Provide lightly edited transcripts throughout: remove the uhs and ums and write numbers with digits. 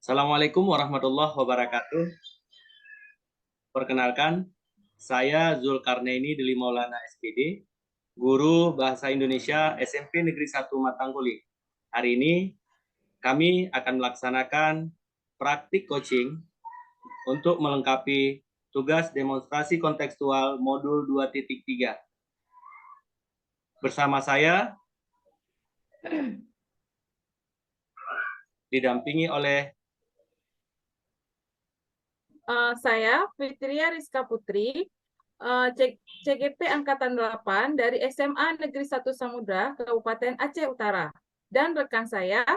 Assalamualaikum warahmatullahi wabarakatuh. Perkenalkan, saya Zulkarnaini Deli Maulana SPD, Guru Bahasa Indonesia SMP Negeri 1 Matangguli. Hari ini kami akan melaksanakan praktik coaching untuk melengkapi tugas demonstrasi kontekstual modul 2.3. Bersama saya didampingi oleh Saya Fitria Rizka Putri, CGP Angkatan 8 dari SMA Negeri 1 Samudra, Kabupaten Aceh Utara. Dan rekan saya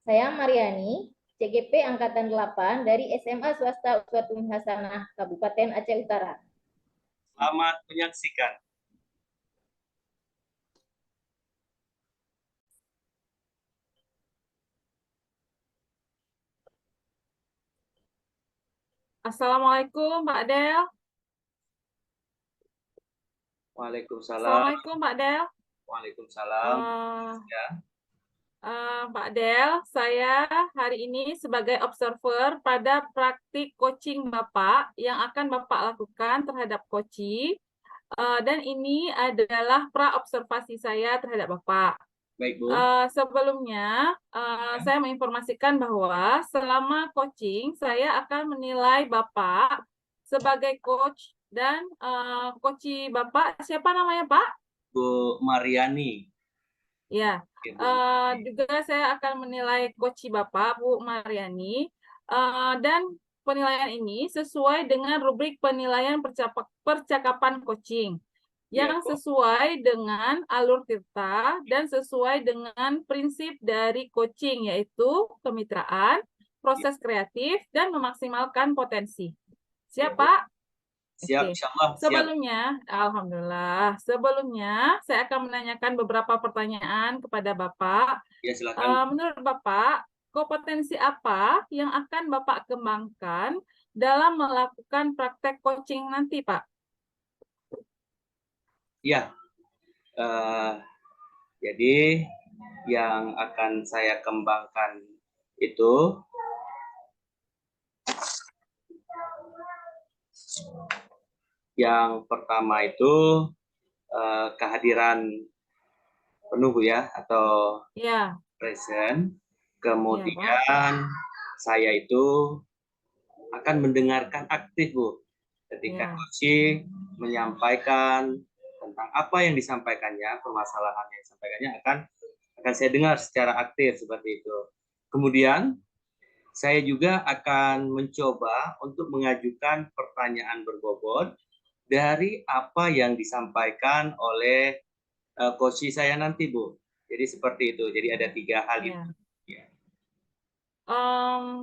Mariani, CGP Angkatan 8 dari SMA Swasta Uswatun Hasanah, Kabupaten Aceh Utara. Selamat menyaksikan. Assalamualaikum Pak Del. Waalaikumsalam. Assalamualaikum Pak Del. Waalaikumsalam. Ya. Pak Del, saya hari ini sebagai observer pada praktik coaching Bapak yang akan Bapak lakukan terhadap coaching. Dan ini adalah pra-observasi saya terhadap Bapak. Baik, Bu. Sebelumnya, saya menginformasikan bahwa selama coaching, saya akan menilai Bapak sebagai coach dan coach Bapak, siapa namanya Pak? Bu Mariani. Ya, juga saya akan menilai coach Bapak, Bu Mariani, dan penilaian ini sesuai dengan rubrik penilaian percakapan coaching yang sesuai dengan alur tirta dan sesuai dengan prinsip dari coaching, yaitu kemitraan, proses kreatif, dan memaksimalkan potensi. Siap, Pak? Siap, insyaallah. Sebelumnya, alhamdulillah. Sebelumnya, saya akan menanyakan beberapa pertanyaan kepada Bapak. Ya, silakan. Menurut Bapak, kompetensi apa yang akan Bapak kembangkan dalam melakukan praktek coaching nanti, Pak? Ya, jadi yang akan saya kembangkan itu yang pertama itu kehadiran penuh ya atau present. Kemudian saya itu akan mendengarkan aktif, Bu, ketika coaching menyampaikan tentang apa yang disampaikannya, permasalahan yang disampaikannya akan saya dengar secara aktif seperti itu. Kemudian saya juga akan mencoba untuk mengajukan pertanyaan berbobot dari apa yang disampaikan oleh coach saya nanti, Bu. Jadi seperti itu. Jadi ada 3 hal itu. Ya.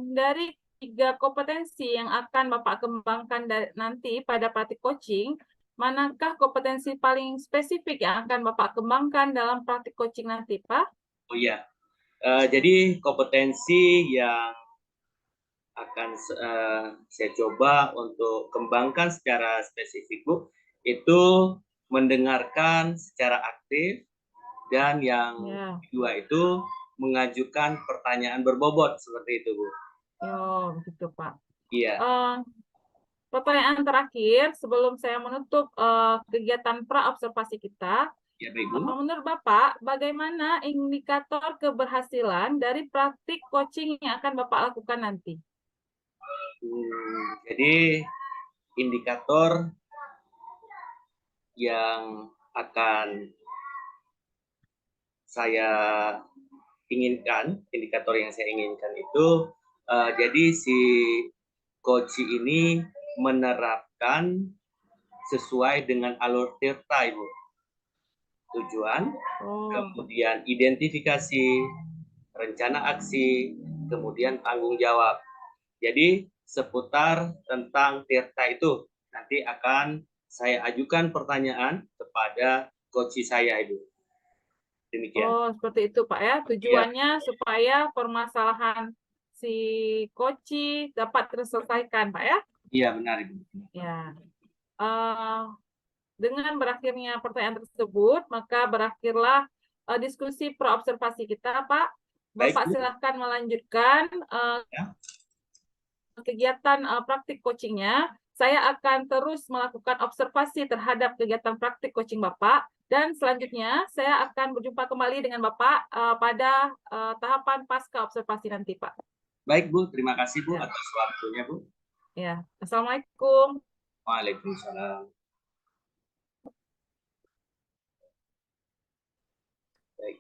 Dari 3 kompetensi yang akan Bapak kembangkan nanti pada praktik coaching, manakah kompetensi paling spesifik yang akan Bapak kembangkan dalam praktik coaching nanti, Pak? Oh iya, jadi kompetensi yang akan saya coba untuk kembangkan secara spesifik, Bu, itu mendengarkan secara aktif, dan yang kedua itu mengajukan pertanyaan berbobot seperti itu, Bu. Oh, begitu, Pak. Iya. Pertanyaan terakhir sebelum saya menutup kegiatan pra-observasi kita. Ya, baik, Bu. Menurut Bapak, bagaimana indikator keberhasilan dari praktik coaching yang akan Bapak lakukan nanti? Jadi indikator yang akan saya inginkan, indikator yang saya inginkan itu jadi si coach ini menerapkan sesuai dengan alur tirta, Ibu. Tujuan, kemudian identifikasi, rencana aksi, kemudian tanggung jawab. Jadi seputar tentang tirta itu nanti akan saya ajukan pertanyaan kepada coach saya, Ibu. Demikian. Oh, seperti itu, Pak ya. Tujuannya supaya permasalahan si coach dapat terselesaikan, Pak ya? Iya, benar, Ibu. Ya. Dengan berakhirnya pertanyaan tersebut, maka berakhirlah diskusi pra-observasi kita, Pak. Bapak Bu. silahkan melanjutkan Ya. kegiatan praktik coachingnya. Saya akan terus melakukan observasi terhadap kegiatan praktik coaching Bapak, dan selanjutnya saya akan berjumpa kembali dengan Bapak pada tahapan pasca observasi nanti, Pak. Baik, Bu. Terima kasih, Bu, Ya. atas waktunya, Bu. Ya. Assalamualaikum. Waalaikumsalam. Baik.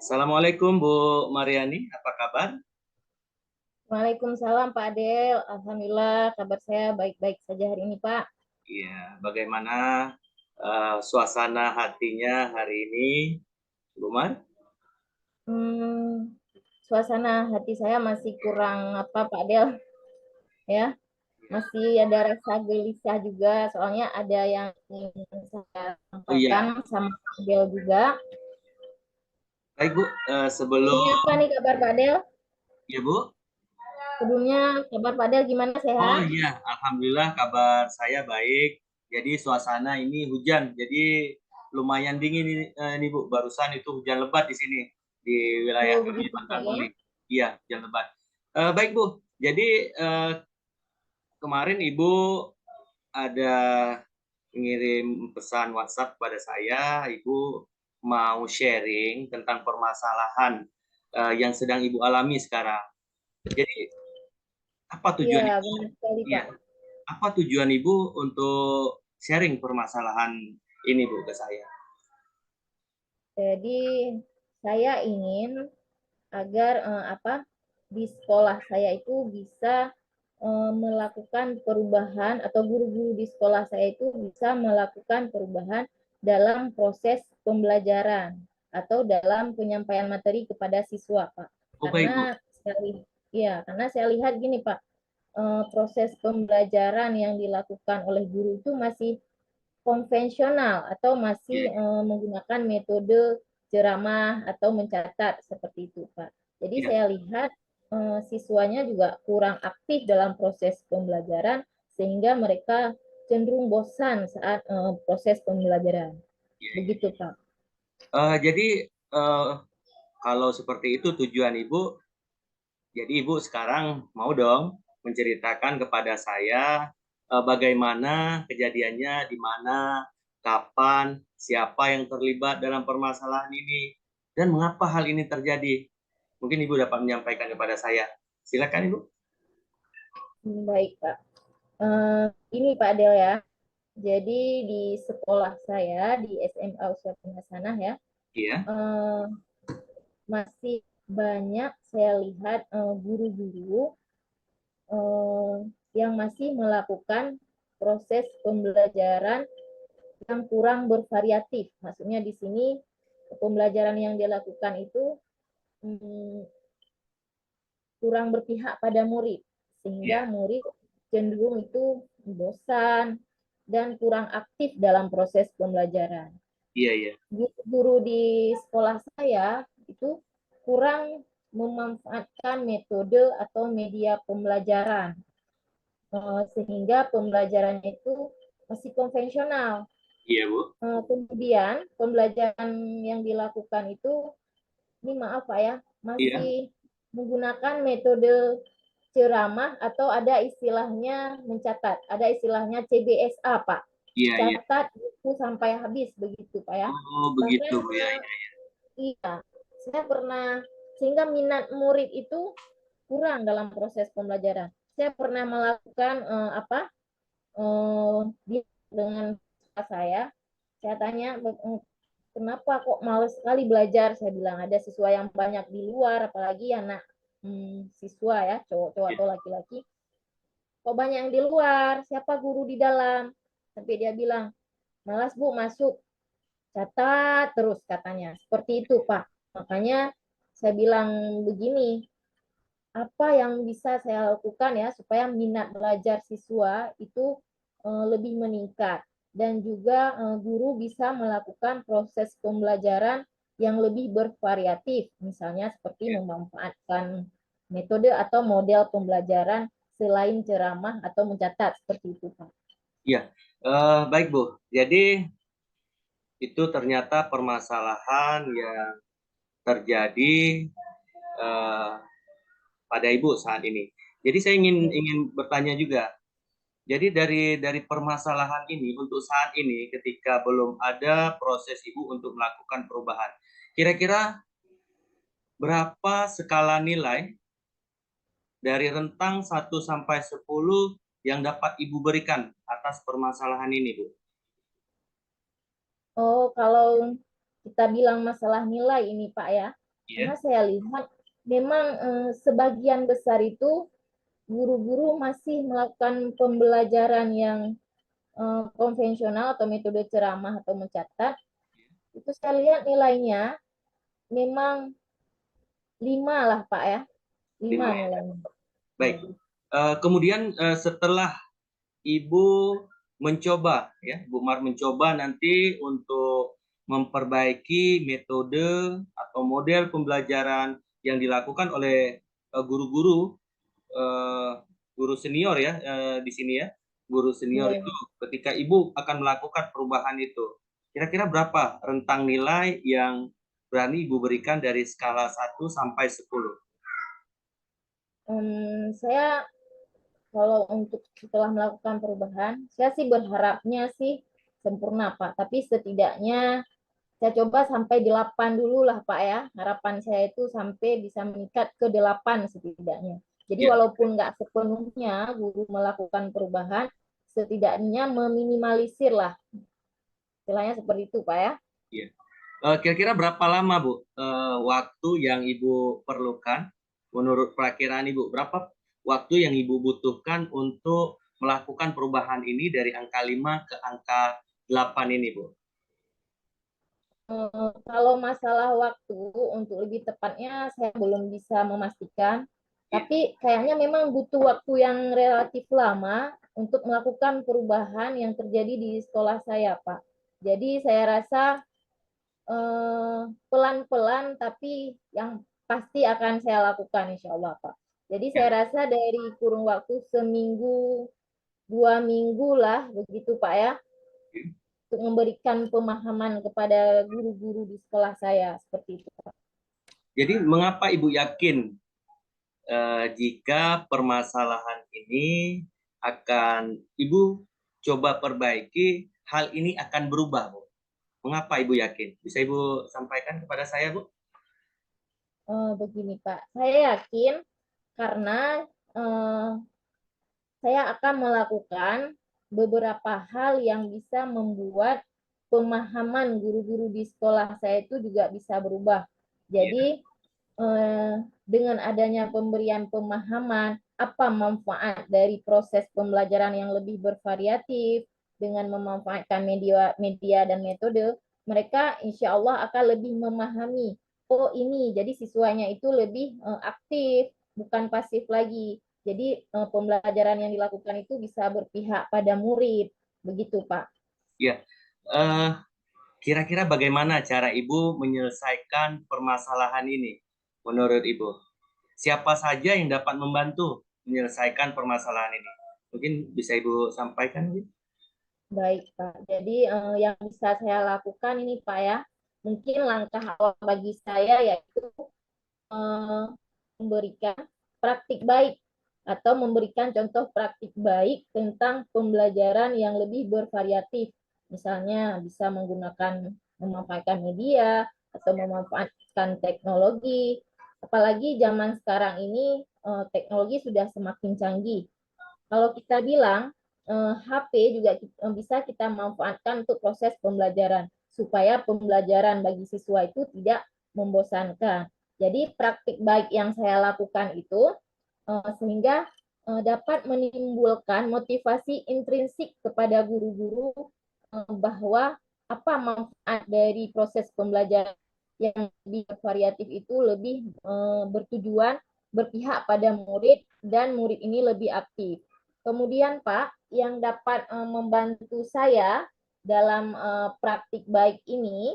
Assalamualaikum, Bu Mariani. Apa kabar? Waalaikumsalam Pak Adel. Alhamdulillah kabar saya baik-baik saja hari ini Pak. Iya. Bagaimana suasana hatinya hari ini, Bu Mar? Suasana hati saya masih kurang apa Pak Del, ya, masih ada rasa gelisah juga, soalnya ada yang ingin saya sampaikan sama Pak Del juga. Baik Bu, sebelum Ini apa nih kabar Pak Del? Ya Bu. Sebelumnya kabar Pak Del gimana, sehat? Oh iya, alhamdulillah kabar saya baik. Jadi suasana ini hujan, jadi lumayan dingin ini Bu. Barusan itu hujan lebat di sini di wilayah kami Bangka-Belitung. Iya, hujan lebat. Baik Bu, jadi kemarin Ibu ada mengirim pesan WhatsApp kepada saya, Ibu mau sharing tentang permasalahan yang sedang Ibu alami sekarang. Jadi apa tujuan Iya, Ibu? benar sekali, Pak. Apa tujuan Ibu untuk sharing permasalahan ini, Bu, ke saya? Jadi saya ingin agar di sekolah saya itu bisa melakukan perubahan, atau guru-guru di sekolah saya itu bisa melakukan perubahan dalam proses pembelajaran atau dalam penyampaian materi kepada siswa, Pak. Karena saya lihat gini, Pak, proses pembelajaran yang dilakukan oleh guru itu masih konvensional atau masih menggunakan metode ceramah atau mencatat seperti itu, Pak. Jadi saya lihat siswanya juga kurang aktif dalam proses pembelajaran sehingga mereka cenderung bosan saat proses pembelajaran. Begitu, Pak. Jadi kalau seperti itu tujuan Ibu, jadi Ibu sekarang mau dong menceritakan kepada saya bagaimana kejadiannya, di mana, kapan, siapa yang terlibat dalam permasalahan ini, dan mengapa hal ini terjadi. Mungkin Ibu dapat menyampaikan kepada saya. Silakan Ibu. Baik, Pak. Ini Pak Del ya. Jadi di sekolah saya di SMA Uswatun Hasanah ya. Iya. Masih banyak saya lihat guru-guru yang masih melakukan proses pembelajaran yang kurang bervariatif. Maksudnya di sini pembelajaran yang dilakukan itu kurang berpihak pada murid, sehingga murid cenderung itu bosan dan kurang aktif dalam proses pembelajaran. Iya. Guru di sekolah saya itu kurang memanfaatkan metode atau media pembelajaran, sehingga pembelajarannya itu masih konvensional. Iya, Bu. Kemudian pembelajaran yang dilakukan itu, ini maaf Pak ya, masih menggunakan metode ceramah atau ada istilahnya mencatat, ada istilahnya CBSA Pak. Catat buku sampai habis, begitu Pak ya. Oh, begitu Bu ya. Iya, saya pernah, sehingga minat murid itu kurang dalam proses pembelajaran. Saya pernah melakukan dengan saya tanya, kenapa kok males sekali belajar? Saya bilang ada siswa yang banyak di luar, apalagi anak siswa ya, cowok-cowok atau laki-laki. Kok banyak yang di luar? Siapa guru di dalam? Tapi dia bilang, malas Bu masuk. Catat terus katanya. Seperti itu Pak. Makanya saya bilang begini, apa yang bisa saya lakukan ya supaya minat belajar siswa itu lebih meningkat, dan juga guru bisa melakukan proses pembelajaran yang lebih bervariatif, misalnya seperti memanfaatkan metode atau model pembelajaran selain ceramah atau mencatat, seperti itu Pak. Iya, baik Bu. Jadi itu ternyata permasalahan yang terjadi pada Ibu saat ini. Jadi saya ingin bertanya juga. Jadi dari permasalahan ini untuk saat ini ketika belum ada proses Ibu untuk melakukan perubahan. Kira-kira berapa skala nilai dari rentang 1 sampai 10 yang dapat Ibu berikan atas permasalahan ini, Bu? Oh, kalau kita bilang masalah nilai ini, Pak ya, karena Iya. saya lihat memang sebagian besar itu guru-guru masih melakukan pembelajaran yang konvensional atau metode ceramah atau mencatat. Itu saya lihat nilainya memang 5 lah, Pak ya. 5 5 ya. nilainya. Baik. Kemudian setelah Ibu mencoba, ya, Bu Mar mencoba nanti untuk memperbaiki metode atau model pembelajaran yang dilakukan oleh guru-guru, guru senior ya, di sini ya, guru senior Iya. itu ketika Ibu akan melakukan perubahan itu, kira-kira berapa rentang nilai yang berani Ibu berikan dari skala 1 sampai 10? Saya kalau untuk setelah melakukan perubahan, saya sih berharapnya sih sempurna, Pak. Tapi setidaknya saya coba sampai 8 dulu lah, Pak ya. Harapan saya itu sampai bisa meningkat ke 8 setidaknya. Jadi Ya. walaupun nggak sepenuhnya guru melakukan perubahan, setidaknya meminimalisir lah. Istilahnya seperti itu, Pak ya. Iya. Kira-kira berapa lama, Bu, waktu yang Ibu perlukan menurut perakiraan Ibu? Berapa waktu yang Ibu butuhkan untuk melakukan perubahan ini dari angka 5 ke angka 8 ini, Bu? Kalau masalah waktu, untuk lebih tepatnya saya belum bisa memastikan. Tapi kayaknya memang butuh waktu yang relatif lama untuk melakukan perubahan yang terjadi di sekolah saya, Pak. Jadi saya rasa pelan-pelan tapi yang pasti akan saya lakukan insya Allah, Pak. Jadi saya rasa dari kurun waktu seminggu, 2 minggu lah, begitu Pak ya, untuk memberikan pemahaman kepada guru-guru di sekolah saya, seperti itu, Pak. Jadi mengapa Ibu yakin jika permasalahan ini akan Ibu coba perbaiki, hal ini akan berubah, Bu? Mengapa Ibu yakin? Bisa Ibu sampaikan kepada saya, Bu? Begini Pak, saya yakin karena saya akan melakukan beberapa hal yang bisa membuat pemahaman guru-guru di sekolah saya itu juga bisa berubah. Jadi dengan adanya pemberian pemahaman apa manfaat dari proses pembelajaran yang lebih bervariatif dengan memanfaatkan media dan metode, mereka insya Allah akan lebih memahami, oh ini jadi siswanya itu lebih aktif, bukan pasif lagi. Jadi pembelajaran yang dilakukan itu bisa berpihak pada murid, begitu Pak. Ya, kira-kira bagaimana cara Ibu menyelesaikan permasalahan ini menurut Ibu? Siapa saja yang dapat membantu menyelesaikan permasalahan ini? Mungkin bisa Ibu sampaikan, Bu? Baik, Pak. Jadi yang bisa saya lakukan ini, Pak ya, mungkin langkah awal bagi saya yaitu memberikan praktik baik atau memberikan contoh praktik baik tentang pembelajaran yang lebih bervariatif. Misalnya bisa memanfaatkan media atau memanfaatkan teknologi. Apalagi zaman sekarang ini teknologi sudah semakin canggih. Kalau kita bilang HP juga bisa kita manfaatkan untuk proses pembelajaran supaya pembelajaran bagi siswa itu tidak membosankan. Jadi praktik baik yang saya lakukan itu sehingga dapat menimbulkan motivasi intrinsik kepada guru-guru bahwa apa manfaat dari proses pembelajaran yang lebih variatif itu lebih bertujuan berpihak pada murid dan murid ini lebih aktif. Kemudian Pak, yang dapat membantu saya dalam praktik baik ini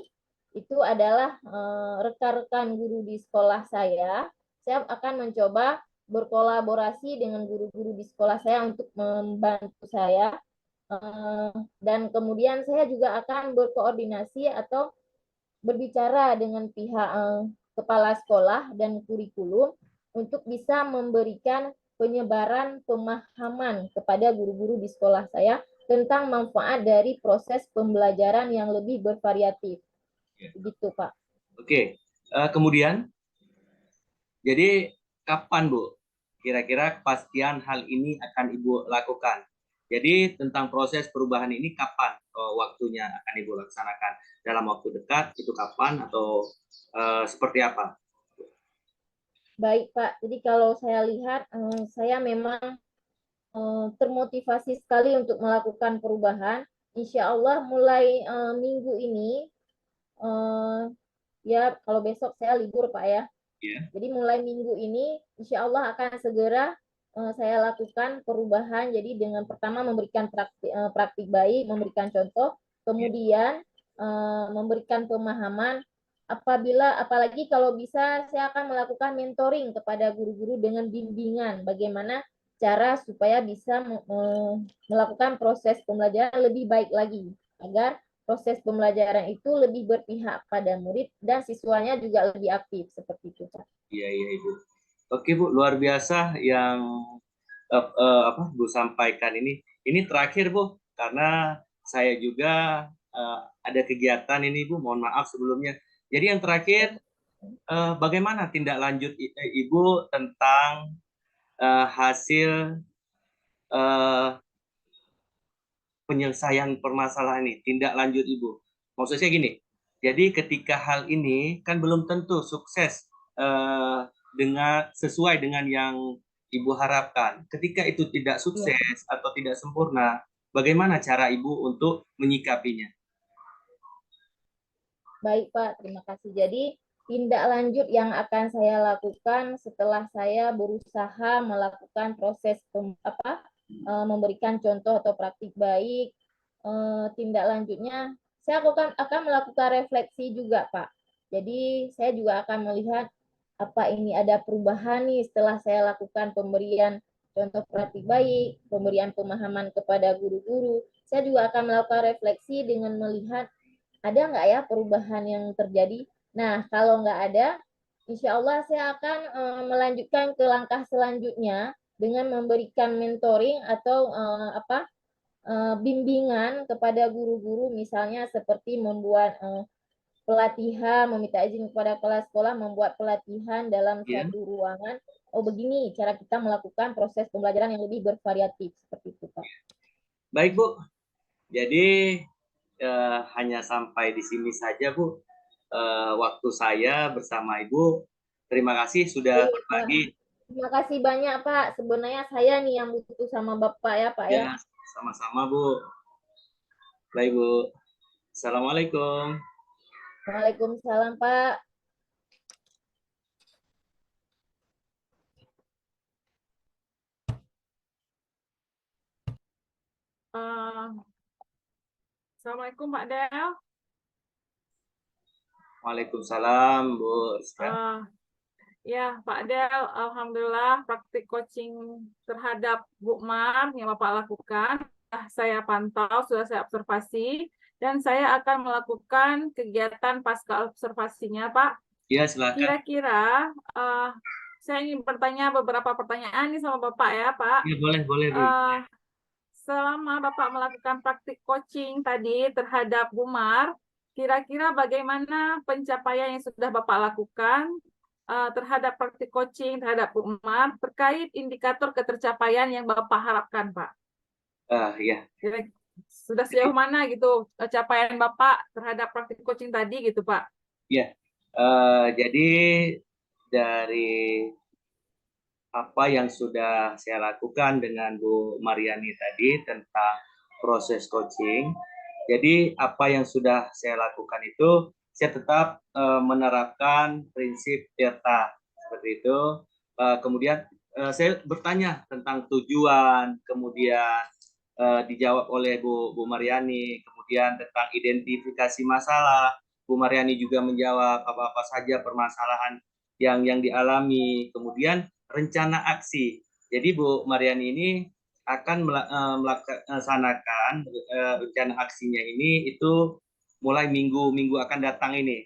itu adalah rekan-rekan guru di sekolah saya. Saya akan mencoba berkolaborasi dengan guru-guru di sekolah saya untuk membantu saya. Dan kemudian saya juga akan berkoordinasi atau berbicara dengan pihak kepala sekolah dan kurikulum untuk bisa memberikan penyebaran pemahaman kepada guru-guru di sekolah saya tentang manfaat dari proses pembelajaran yang lebih bervariatif. Begitu, Pak. Oke, kemudian, jadi kapan Bu kira-kira kepastian hal ini akan Ibu lakukan? Jadi tentang proses perubahan ini kapan waktunya akan Ibu laksanakan? Dalam waktu dekat itu kapan atau seperti apa? Baik, Pak. Jadi kalau saya lihat, saya memang termotivasi sekali untuk melakukan perubahan. Insya Allah mulai minggu ini, ya kalau besok saya libur Pak ya. Yeah. Jadi mulai minggu ini, insya Allah akan segera saya lakukan perubahan. Jadi dengan pertama memberikan praktik baik, memberikan contoh, kemudian memberikan pemahaman. Apalagi kalau bisa saya akan melakukan mentoring kepada guru-guru dengan bimbingan bagaimana cara supaya bisa melakukan proses pembelajaran lebih baik lagi agar proses pembelajaran itu lebih berpihak pada murid dan siswanya juga lebih aktif seperti itu, Pak. Iya, iya Ibu. Oke Bu, luar biasa yang Bu sampaikan ini. Ini terakhir Bu, karena saya juga ada kegiatan ini Bu, mohon maaf sebelumnya. Jadi yang terakhir, bagaimana tindak lanjut Ibu tentang hasil penyelesaian permasalahan ini, tindak lanjut Ibu. Maksudnya gini, jadi ketika hal ini kan belum tentu sukses sesuai dengan yang Ibu harapkan. Ketika itu tidak sukses atau tidak sempurna, bagaimana cara Ibu untuk menyikapinya? Baik Pak, terima kasih. Jadi tindak lanjut yang akan saya lakukan setelah saya berusaha melakukan proses memberikan contoh atau praktik baik, tindak lanjutnya saya akan melakukan refleksi juga Pak. Jadi saya juga akan melihat apa ini ada perubahan nih setelah saya lakukan pemberian contoh praktik baik, pemberian pemahaman kepada guru-guru. Saya juga akan melakukan refleksi dengan melihat ada nggak ya perubahan yang terjadi. Nah, kalau nggak ada, insya Allah saya akan melanjutkan ke langkah selanjutnya dengan memberikan mentoring atau bimbingan kepada guru-guru, misalnya seperti membuat pelatihan, meminta izin kepada kepala sekolah membuat pelatihan dalam satu ruangan. Oh begini cara kita melakukan proses pembelajaran yang lebih bervariatif seperti itu Pak. Baik Bu, jadi hanya sampai di sini saja Bu. Waktu saya bersama Ibu. Terima kasih sudah berbagi. Terima kasih banyak Pak. Sebenarnya saya nih yang butuh sama Bapak ya Pak ya. Sama-sama Bu. Baik Bu. Assalamualaikum. Waalaikumsalam Pak. Assalamualaikum Pak Del. Waalaikumsalam Bu Rizka. Ya Pak Del, alhamdulillah praktik coaching terhadap Bu Mar yang Bapak lakukan saya pantau, sudah saya observasi, dan saya akan melakukan kegiatan pasca observasinya Pak. Iya silakan. Kira-kira saya ingin bertanya beberapa pertanyaan nih sama Bapak ya Pak. Iya boleh. Selama Bapak melakukan praktik coaching tadi terhadap Bu Mar, kira-kira bagaimana pencapaian yang sudah Bapak lakukan terhadap praktik coaching terhadap Bu Mar terkait indikator ketercapaian yang Bapak harapkan, Pak? Iya. Sudah sejauh mana gitu capaian Bapak terhadap praktik coaching tadi gitu, Pak? Iya. Jadi dari apa yang sudah saya lakukan dengan Bu Mariani tadi tentang proses coaching. Jadi apa yang sudah saya lakukan itu saya tetap menerapkan prinsip delta seperti itu. Kemudian saya bertanya tentang tujuan, kemudian dijawab oleh Bu Mariani, kemudian tentang identifikasi masalah. Bu Mariani juga menjawab apa-apa saja permasalahan yang dialami, kemudian rencana aksi. Jadi Bu Mariani ini akan melaksanakan rencana aksinya ini itu mulai minggu akan datang ini.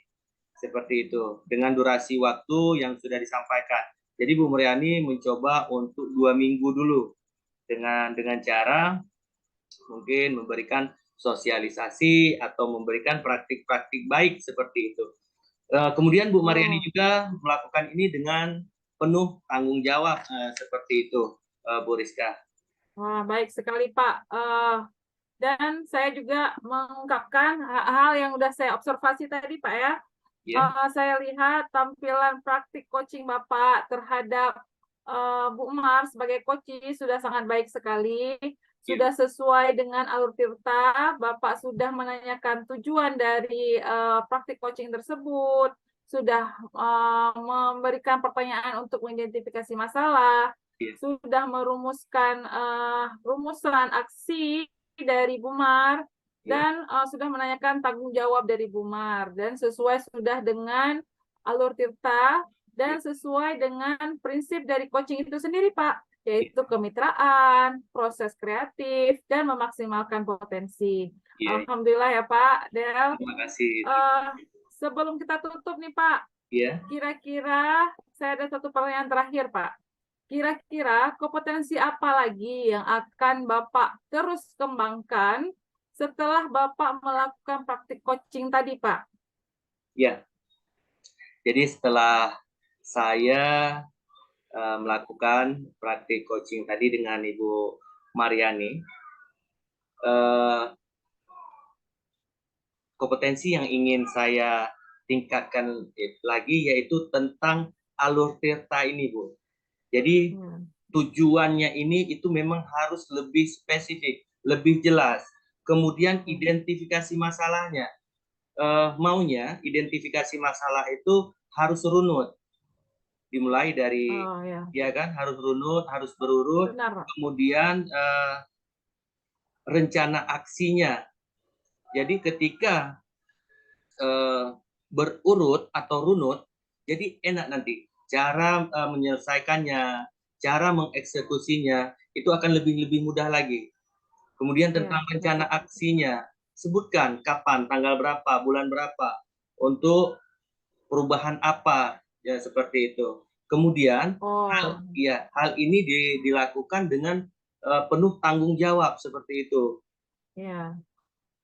seperti itu, dengan durasi waktu yang sudah disampaikan. Jadi Bu Mariani mencoba untuk 2 minggu dulu dengan cara mungkin memberikan sosialisasi atau memberikan praktik-praktik baik seperti itu. Kemudian Bu Mariani juga melakukan ini dengan penuh tanggung jawab seperti itu, Bu Rizka. Wah, baik sekali Pak. Dan saya juga mengungkapkan hal yang sudah saya observasi tadi Pak ya. Saya lihat tampilan praktik coaching Bapak terhadap Bu Mar sebagai coach sudah sangat baik sekali. Sudah sesuai dengan alur tirta, Bapak sudah menanyakan tujuan dari praktik coaching tersebut, sudah memberikan pertanyaan untuk mengidentifikasi masalah, sudah merumuskan rumusan aksi dari Bu Mar, dan sudah menanyakan tanggung jawab dari Bu Mar, dan sesuai sudah dengan alur tirta, dan sesuai dengan prinsip dari coaching itu sendiri, Pak, yaitu kemitraan, proses kreatif, dan memaksimalkan potensi. Alhamdulillah ya Pak Del. Terima kasih. Sebelum kita tutup nih Pak, kira-kira saya ada satu pertanyaan terakhir Pak. Kira-kira kompetensi apa lagi yang akan Bapak terus kembangkan setelah Bapak melakukan praktik coaching tadi Pak? Ya, jadi setelah saya melakukan praktik coaching tadi dengan Ibu Mariani, kompetensi yang ingin saya tingkatkan lagi yaitu tentang alur tirta ini, Bu. Jadi tujuannya ini itu memang harus lebih spesifik, lebih jelas. Kemudian identifikasi masalahnya, maunya identifikasi masalah itu harus runut. Dimulai dari ya kan, harus runut, harus berurut. Benar. Kemudian rencana aksinya. Jadi ketika berurut atau runut, jadi enak nanti cara menyelesaikannya, cara mengeksekusinya itu akan lebih mudah lagi. Kemudian tentang rencana aksinya, sebutkan kapan, tanggal berapa, bulan berapa, untuk perubahan apa, ya seperti itu. Kemudian hal ini dilakukan dengan penuh tanggung jawab seperti itu. Ya.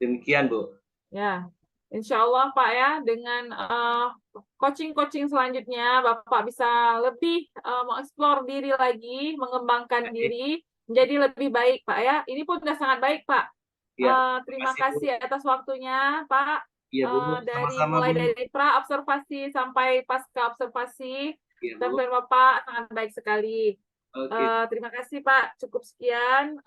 Demikian Bu. Ya, Insya Allah Pak ya, dengan coaching-coaching selanjutnya Bapak bisa lebih mengeksplor diri lagi, mengembangkan diri menjadi lebih baik Pak ya. Ini pun sudah sangat baik Pak. Terima kasih atas waktunya Pak. Mulai dari pra observasi sampai pasca observasi, tampilan Bapak sangat baik sekali. Terima kasih Pak. Cukup sekian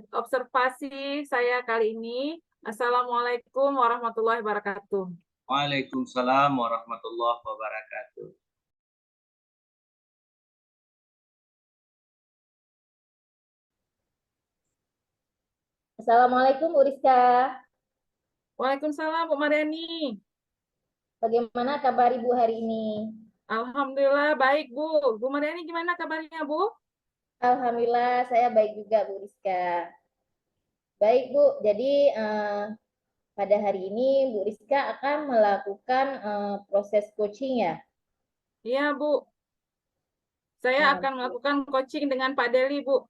observasi saya kali ini. Assalamualaikum warahmatullahi wabarakatuh. Waalaikumsalam warahmatullahi wabarakatuh. Assalamualaikum Bu Rizka. Waalaikumsalam Bu Mariani. Bagaimana kabar Ibu hari ini? Alhamdulillah baik Bu. Bu Mariani gimana kabarnya Bu? Alhamdulillah saya baik juga Bu Rizka. Baik Bu, jadi pada hari ini Bu Rizka akan melakukan proses coaching ya? Iya Bu. Saya akan melakukan coaching dengan Pak Deli Bu.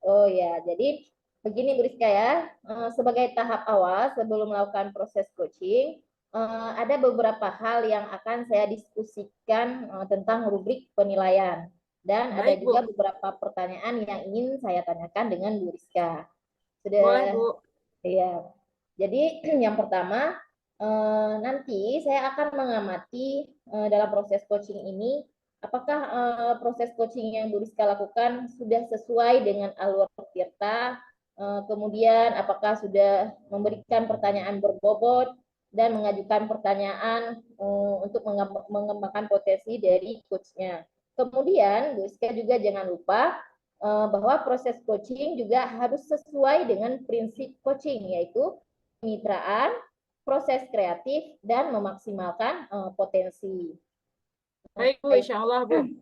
Oh ya, jadi begini Bu Rizka ya, sebagai tahap awal sebelum melakukan proses coaching, ada beberapa hal yang akan saya diskusikan tentang rubrik penilaian. Dan ada juga beberapa pertanyaan yang ingin saya tanyakan dengan Bu Rizka. Boleh Bu. Iya. Jadi yang pertama, nanti saya akan mengamati dalam proses coaching ini, apakah proses coaching yang Bu Rizka lakukan sudah sesuai dengan alur tirta, kemudian apakah sudah memberikan pertanyaan berbobot dan mengajukan pertanyaan untuk mengembangkan potensi dari coachnya. Kemudian Bu Rizka juga jangan lupa bahwa proses coaching juga harus sesuai dengan prinsip coaching, yaitu kemitraan, proses kreatif, dan memaksimalkan potensi. Baik Bu, insya Allah Bu.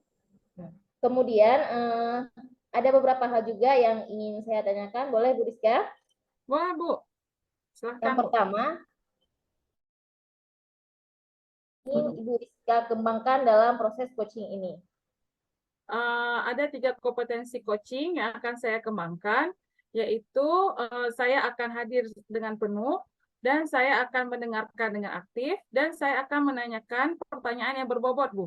Kemudian ada beberapa hal juga yang ingin saya tanyakan, boleh Bu Rizka? Boleh Bu. Silahkan. Yang pertama, ingin Ibu Rizka kembangkan dalam proses coaching ini? Ada 3 kompetensi coaching yang akan saya kembangkan, yaitu saya akan hadir dengan penuh, dan saya akan mendengarkan dengan aktif, dan saya akan menanyakan pertanyaan yang berbobot, Bu.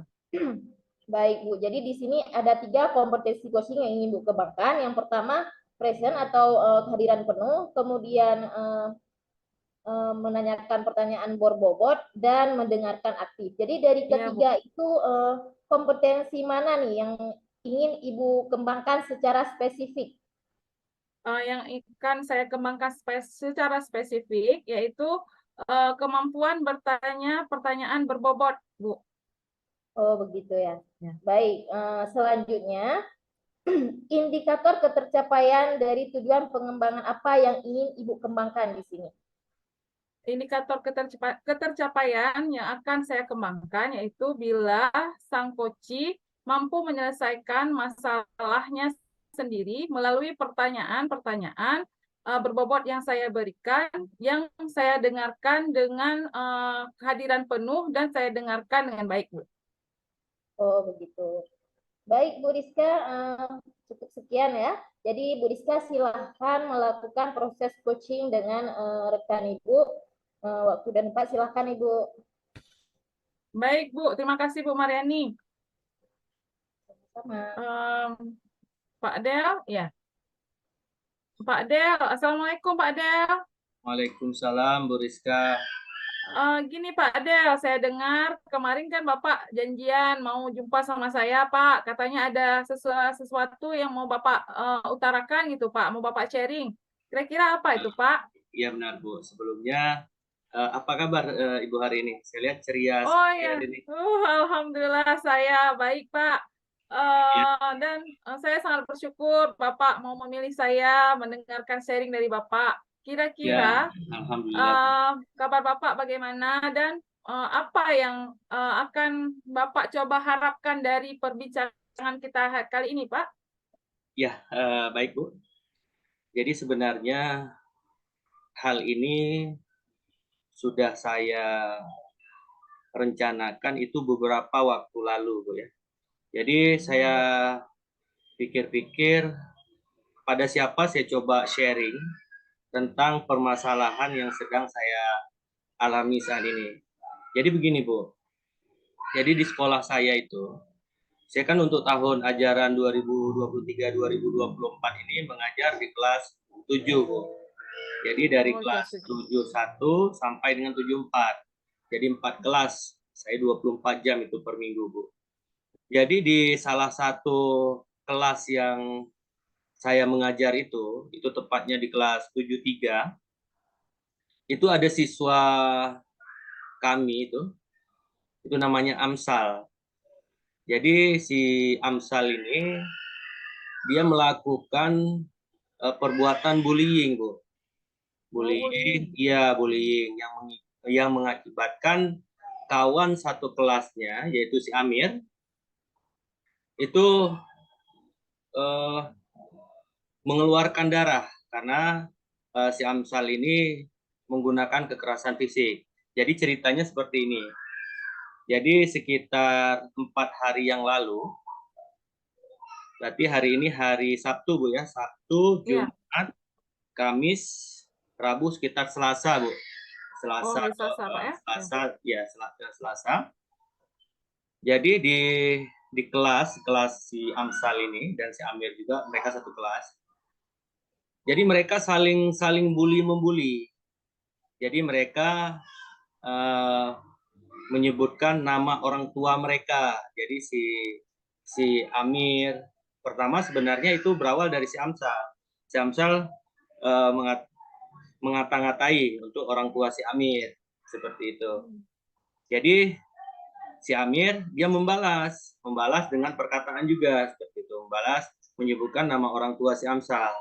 Baik, Bu. Jadi di sini ada 3 kompetensi coaching yang ingin Bu kembangkan. Yang pertama, present atau kehadiran penuh, kemudian menanyakan pertanyaan berbobot, dan mendengarkan aktif. Jadi dari ketiga itu kompetensi mana nih yang ingin Ibu kembangkan secara spesifik? Yang akan saya kembangkan secara spesifik yaitu kemampuan bertanya pertanyaan berbobot, Bu. Oh, begitu ya. Baik, selanjutnya indikator ketercapaian dari tujuan pengembangan apa yang ingin Ibu kembangkan di sini? Indikator ketercapaian yang akan saya kembangkan yaitu bila sang coach mampu menyelesaikan masalahnya sendiri melalui pertanyaan-pertanyaan berbobot yang saya berikan, yang saya dengarkan dengan kehadiran penuh dan saya dengarkan dengan baik, Bu. Oh, begitu. Baik, Bu Rizka, cukup sekian ya. Jadi Bu Rizka silahkan melakukan proses coaching dengan rekan Ibu. Waktu dan tempat silahkan Ibu. Baik, Bu. Terima kasih, Bu Mariani. Sama. Pak Del, ya. Pak Del, Assalamualaikum Pak Del. Waalaikumsalam, Bu Rizka. Gini Pak Del, saya dengar kemarin kan Bapak janjian mau jumpa sama saya, Pak. Katanya ada sesuatu yang mau Bapak utarakan gitu, Pak. Mau Bapak sharing. Kira-kira apa itu, Pak? Iya benar, Bu. Sebelumnya, apa kabar Ibu hari ini? Saya lihat ceria Oh ya, hari ini. Alhamdulillah saya baik, Pak. Dan saya sangat bersyukur Bapak mau memilih saya mendengarkan sharing dari Bapak. Kira-kira Alhamdulillah. kabar Bapak bagaimana dan apa yang akan Bapak coba harapkan dari perbincangan kita kali ini, Pak? Ya, baik Bu. Jadi sebenarnya hal ini sudah saya rencanakan itu beberapa waktu lalu, Bu ya. Jadi saya pikir-pikir pada siapa saya coba sharing tentang permasalahan yang sedang saya alami saat ini. Jadi begini, Bu. Jadi di sekolah saya itu, saya kan untuk tahun ajaran 2023-2024 ini mengajar di kelas 7, Bu. Jadi dari kelas 71 sampai dengan 74. Jadi 4 kelas. Saya 24 jam itu per minggu, Bu. Jadi di salah satu kelas yang saya mengajar itu tepatnya di kelas 73, itu ada siswa kami itu namanya Amsal. Jadi si Amsal ini dia melakukan perbuatan bullying, Bu. Bullying, iya bullying yang mengakibatkan kawan satu kelasnya yaitu si Amir itu mengeluarkan darah karena si Amsal ini menggunakan kekerasan fisik. Jadi ceritanya seperti ini. Jadi sekitar 4 hari yang lalu, berarti hari ini hari Sabtu, Bu ya, Sabtu, Jumat, Kamis, Rabu, sekitar Selasa, Bu. Selasa, Selasa. Jadi di kelas si Amsal ini dan si Amir juga, mereka satu kelas. Jadi mereka saling membuli. Jadi mereka menyebutkan nama orang tua mereka. Jadi si Amir pertama sebenarnya itu berawal dari si Amsal. Si Amsal mengata-ngatai untuk orang tua si Amir seperti itu. Jadi si Amir dia membalas dengan perkataan juga seperti itu, menyebutkan nama orang tua si Amsal.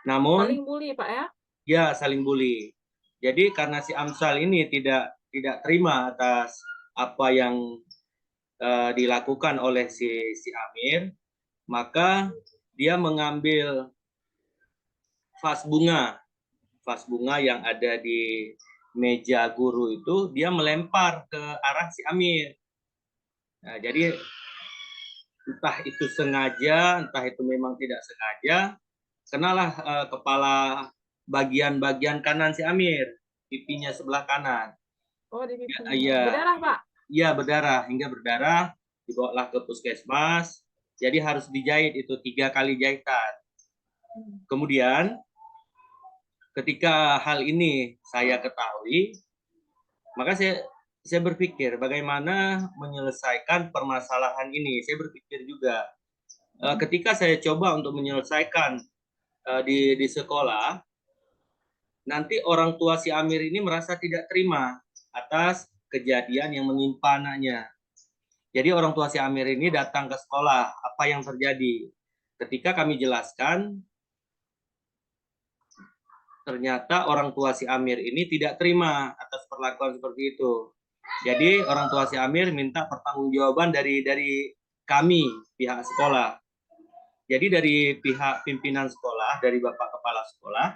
Namun saling bully, Pak ya? Ya, saling bully. Jadi karena si Amsal ini tidak terima atas apa yang dilakukan oleh si Amir, maka dia mengambil vas bunga yang ada di meja guru itu dia melempar ke arah si Amir. Nah, jadi entah itu sengaja, entah itu memang tidak sengaja, kenalah kepala bagian kanan si Amir, pipinya sebelah kanan. Oh, di pipinya. Iya. Berdarah, Pak? Iya, berdarah, hingga berdarah, dibawalah ke puskesmas. Jadi harus dijahit itu 3 kali jahitan. Kemudian ketika hal ini saya ketahui, maka saya berpikir bagaimana menyelesaikan permasalahan ini. Saya berpikir juga ketika saya coba untuk menyelesaikan di sekolah, nanti orang tua si Amir ini merasa tidak terima atas kejadian yang menimpa anaknya. Jadi orang tua si Amir ini datang ke sekolah, apa yang terjadi? Ketika kami jelaskan, ternyata orang tua si Amir ini tidak terima atas perlakuan seperti itu. Jadi orang tua si Amir minta pertanggungjawaban dari kami, pihak sekolah. Jadi dari pihak pimpinan sekolah, dari Bapak Kepala Sekolah,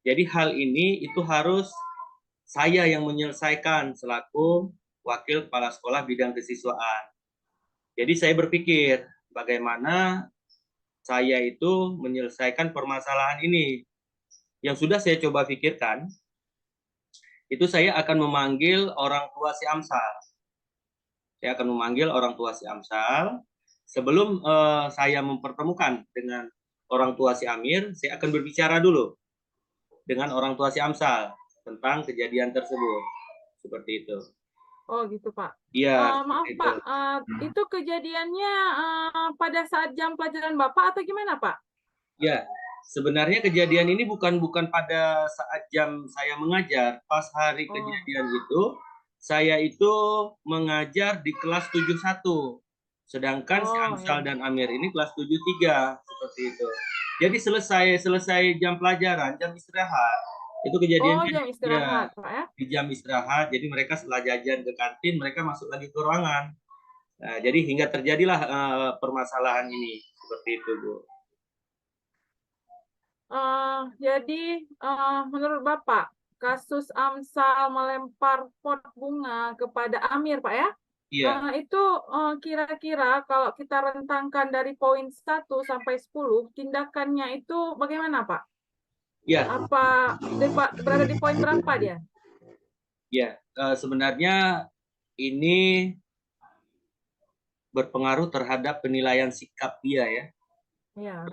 jadi hal ini itu harus saya yang menyelesaikan selaku Wakil Kepala Sekolah Bidang Kesiswaan. Jadi saya berpikir bagaimana saya itu menyelesaikan permasalahan ini. Yang sudah saya coba pikirkan, itu saya akan memanggil orang tua si Amsal. Saya akan memanggil orang tua si Amsal. Sebelum saya mempertemukan dengan orang tua si Amir, saya akan berbicara dulu dengan orang tua si Amsal tentang kejadian tersebut. Seperti itu. Oh gitu, Pak. Iya. Maaf, Pak. Itu kejadiannya pada saat jam pelajaran Bapak atau gimana, Pak? Ya, sebenarnya kejadian ini bukan pada saat jam saya mengajar. Pas hari kejadian itu, saya itu mengajar di kelas 71. Sedangkan si Amsal dan Amir ini kelas 73, seperti itu. Jadi selesai jam pelajaran, jam istirahat. Itu kejadiannya jam istirahat, Pak, ya? Di jam istirahat. Jadi mereka setelah jajan ke kantin, mereka masuk lagi ke ruangan. Nah, jadi hingga terjadilah permasalahan ini. Seperti itu, Bu. Jadi menurut Bapak, kasus Amsal melempar pot bunga kepada Amir, Pak, ya? Iya. Itu kira-kira kalau kita rentangkan dari poin 1 sampai 10, tindakannya itu bagaimana, Pak? Ya. Apa berada di poin berapa dia? Ya, sebenarnya ini berpengaruh terhadap penilaian sikap dia ya.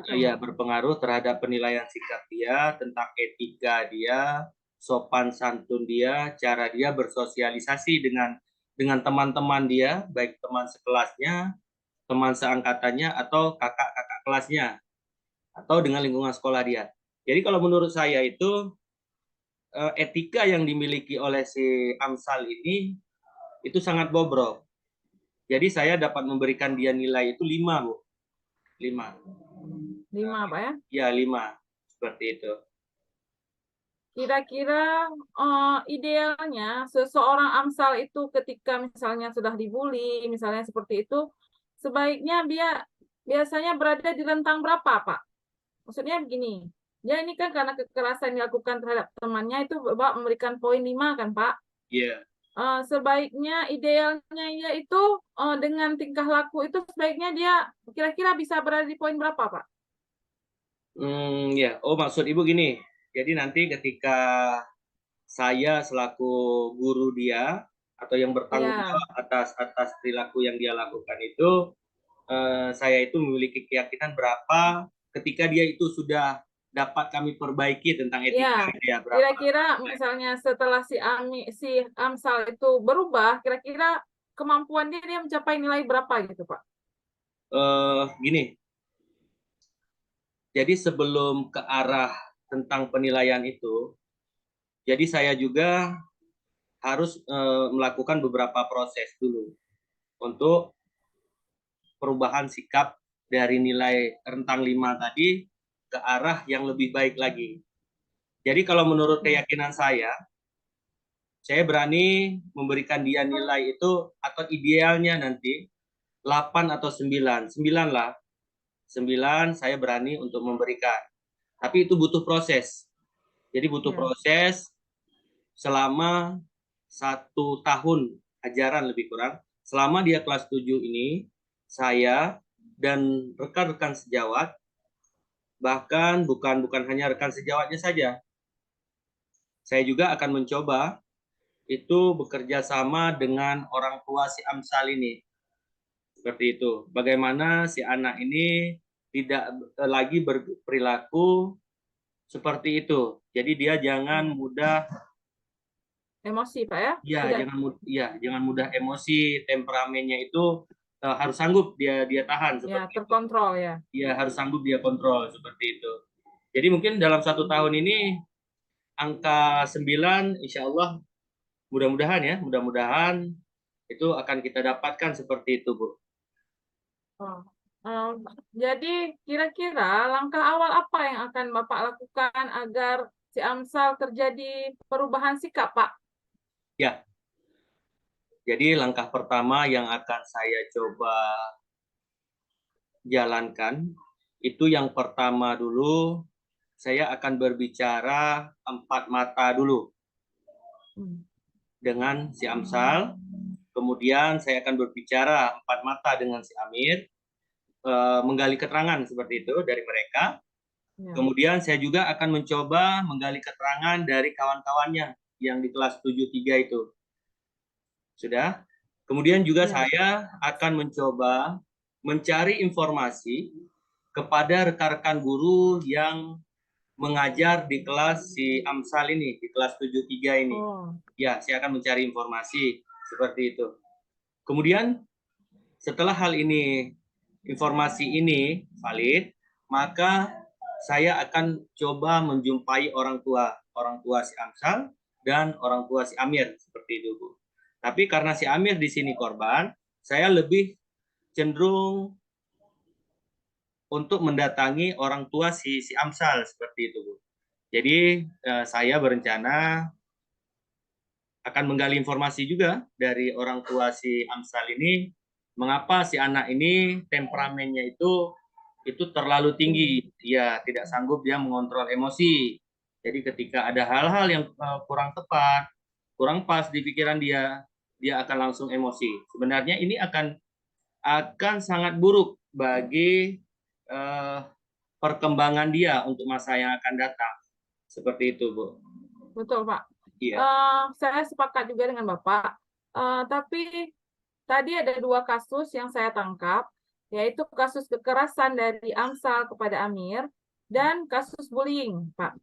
Iya, berpengaruh terhadap penilaian sikap dia, tentang etika dia, sopan santun dia, cara dia bersosialisasi dengan teman-teman dia, baik teman sekelasnya, teman seangkatannya, atau kakak-kakak kelasnya, atau dengan lingkungan sekolah dia. Jadi kalau menurut saya itu etika yang dimiliki oleh si Amsal ini itu sangat bobrok. Jadi saya dapat memberikan dia nilai itu 5, Bu. 5, Pak, ya? Ya, 5. Seperti itu. Kira-kira idealnya seseorang Amsal itu ketika misalnya sudah dibully, misalnya seperti itu, sebaiknya dia biasanya berada di rentang berapa, Pak? Maksudnya begini, ya ini kan karena kekerasan yang dilakukan terhadap temannya itu Bapak memberikan poin 5 kan, Pak? Iya. Sebaiknya idealnya yaitu dengan tingkah laku itu sebaiknya dia kira-kira bisa berada di poin berapa, Pak? Ya. Oh, maksud Ibu gini. Jadi nanti ketika saya selaku guru dia atau yang bertanggung jawab atas perilaku yang dia lakukan itu, saya itu memiliki keyakinan berapa ketika dia itu sudah dapat kami perbaiki tentang etika dia berapa. Kira-kira misalnya setelah si Amsal itu berubah, kira-kira kemampuan dia mencapai nilai berapa gitu, Pak? Gini. Jadi sebelum ke arah tentang penilaian itu, jadi saya juga harus melakukan beberapa proses dulu untuk perubahan sikap dari nilai rentang 5 tadi ke arah yang lebih baik lagi. Jadi kalau menurut keyakinan saya berani memberikan dia nilai itu atau idealnya nanti 8 atau 9. 9 lah. 9 saya berani untuk memberikan. Tapi itu butuh proses. Jadi butuh proses selama 1 tahun ajaran lebih kurang. Selama dia kelas 7 ini, saya dan rekan-rekan sejawat, bahkan bukan hanya rekan sejawatnya saja, saya juga akan mencoba itu bekerja sama dengan orang tua si Amsal ini. Seperti itu. Bagaimana si anak ini tidak lagi berperilaku seperti itu. Jadi dia jangan mudah emosi, Pak ya? jangan mudah emosi, temperamennya itu harus sanggup dia tahan seperti terkontrol itu. Ya, harus sanggup dia kontrol seperti itu. Jadi mungkin dalam 1 tahun ini angka 9 insya Allah mudah-mudahan itu akan kita dapatkan seperti itu, Bu. Jadi kira-kira langkah awal apa yang akan Bapak lakukan agar si Amsal terjadi perubahan sikap, Pak? Ya, jadi langkah pertama yang akan saya coba jalankan, itu yang pertama dulu, saya akan berbicara 4 mata dulu dengan si Amsal, kemudian saya akan berbicara 4 mata dengan si Amir, menggali keterangan seperti itu dari mereka. Kemudian saya juga akan mencoba menggali keterangan dari kawan-kawannya yang di kelas 73 itu. Sudah. Kemudian juga saya akan mencoba mencari informasi kepada rekan-rekan guru yang mengajar di kelas si Amsal ini, di kelas 73 ini. Ya, saya akan mencari informasi seperti itu. Kemudian setelah hal ini, informasi ini valid, maka saya akan coba menjumpai orang tua si Amsal dan orang tua si Amir seperti itu, Bu. Tapi karena si Amir di sini korban, saya lebih cenderung untuk mendatangi orang tua si Amsal seperti itu, Bu. Jadi saya berencana akan menggali informasi juga dari orang tua si Amsal ini, mengapa si anak ini temperamennya itu terlalu tinggi. Dia tidak sanggup dia mengontrol emosi. Jadi ketika ada hal-hal yang kurang tepat, kurang pas di pikiran dia akan langsung emosi. Sebenarnya ini akan sangat buruk bagi perkembangan dia untuk masa yang akan datang. Seperti itu, Bu. Betul, Pak. Iya. Saya sepakat juga dengan Bapak. Tapi tadi ada 2 kasus yang saya tangkap, yaitu kasus kekerasan dari Amsal kepada Amir dan kasus bullying, Pak.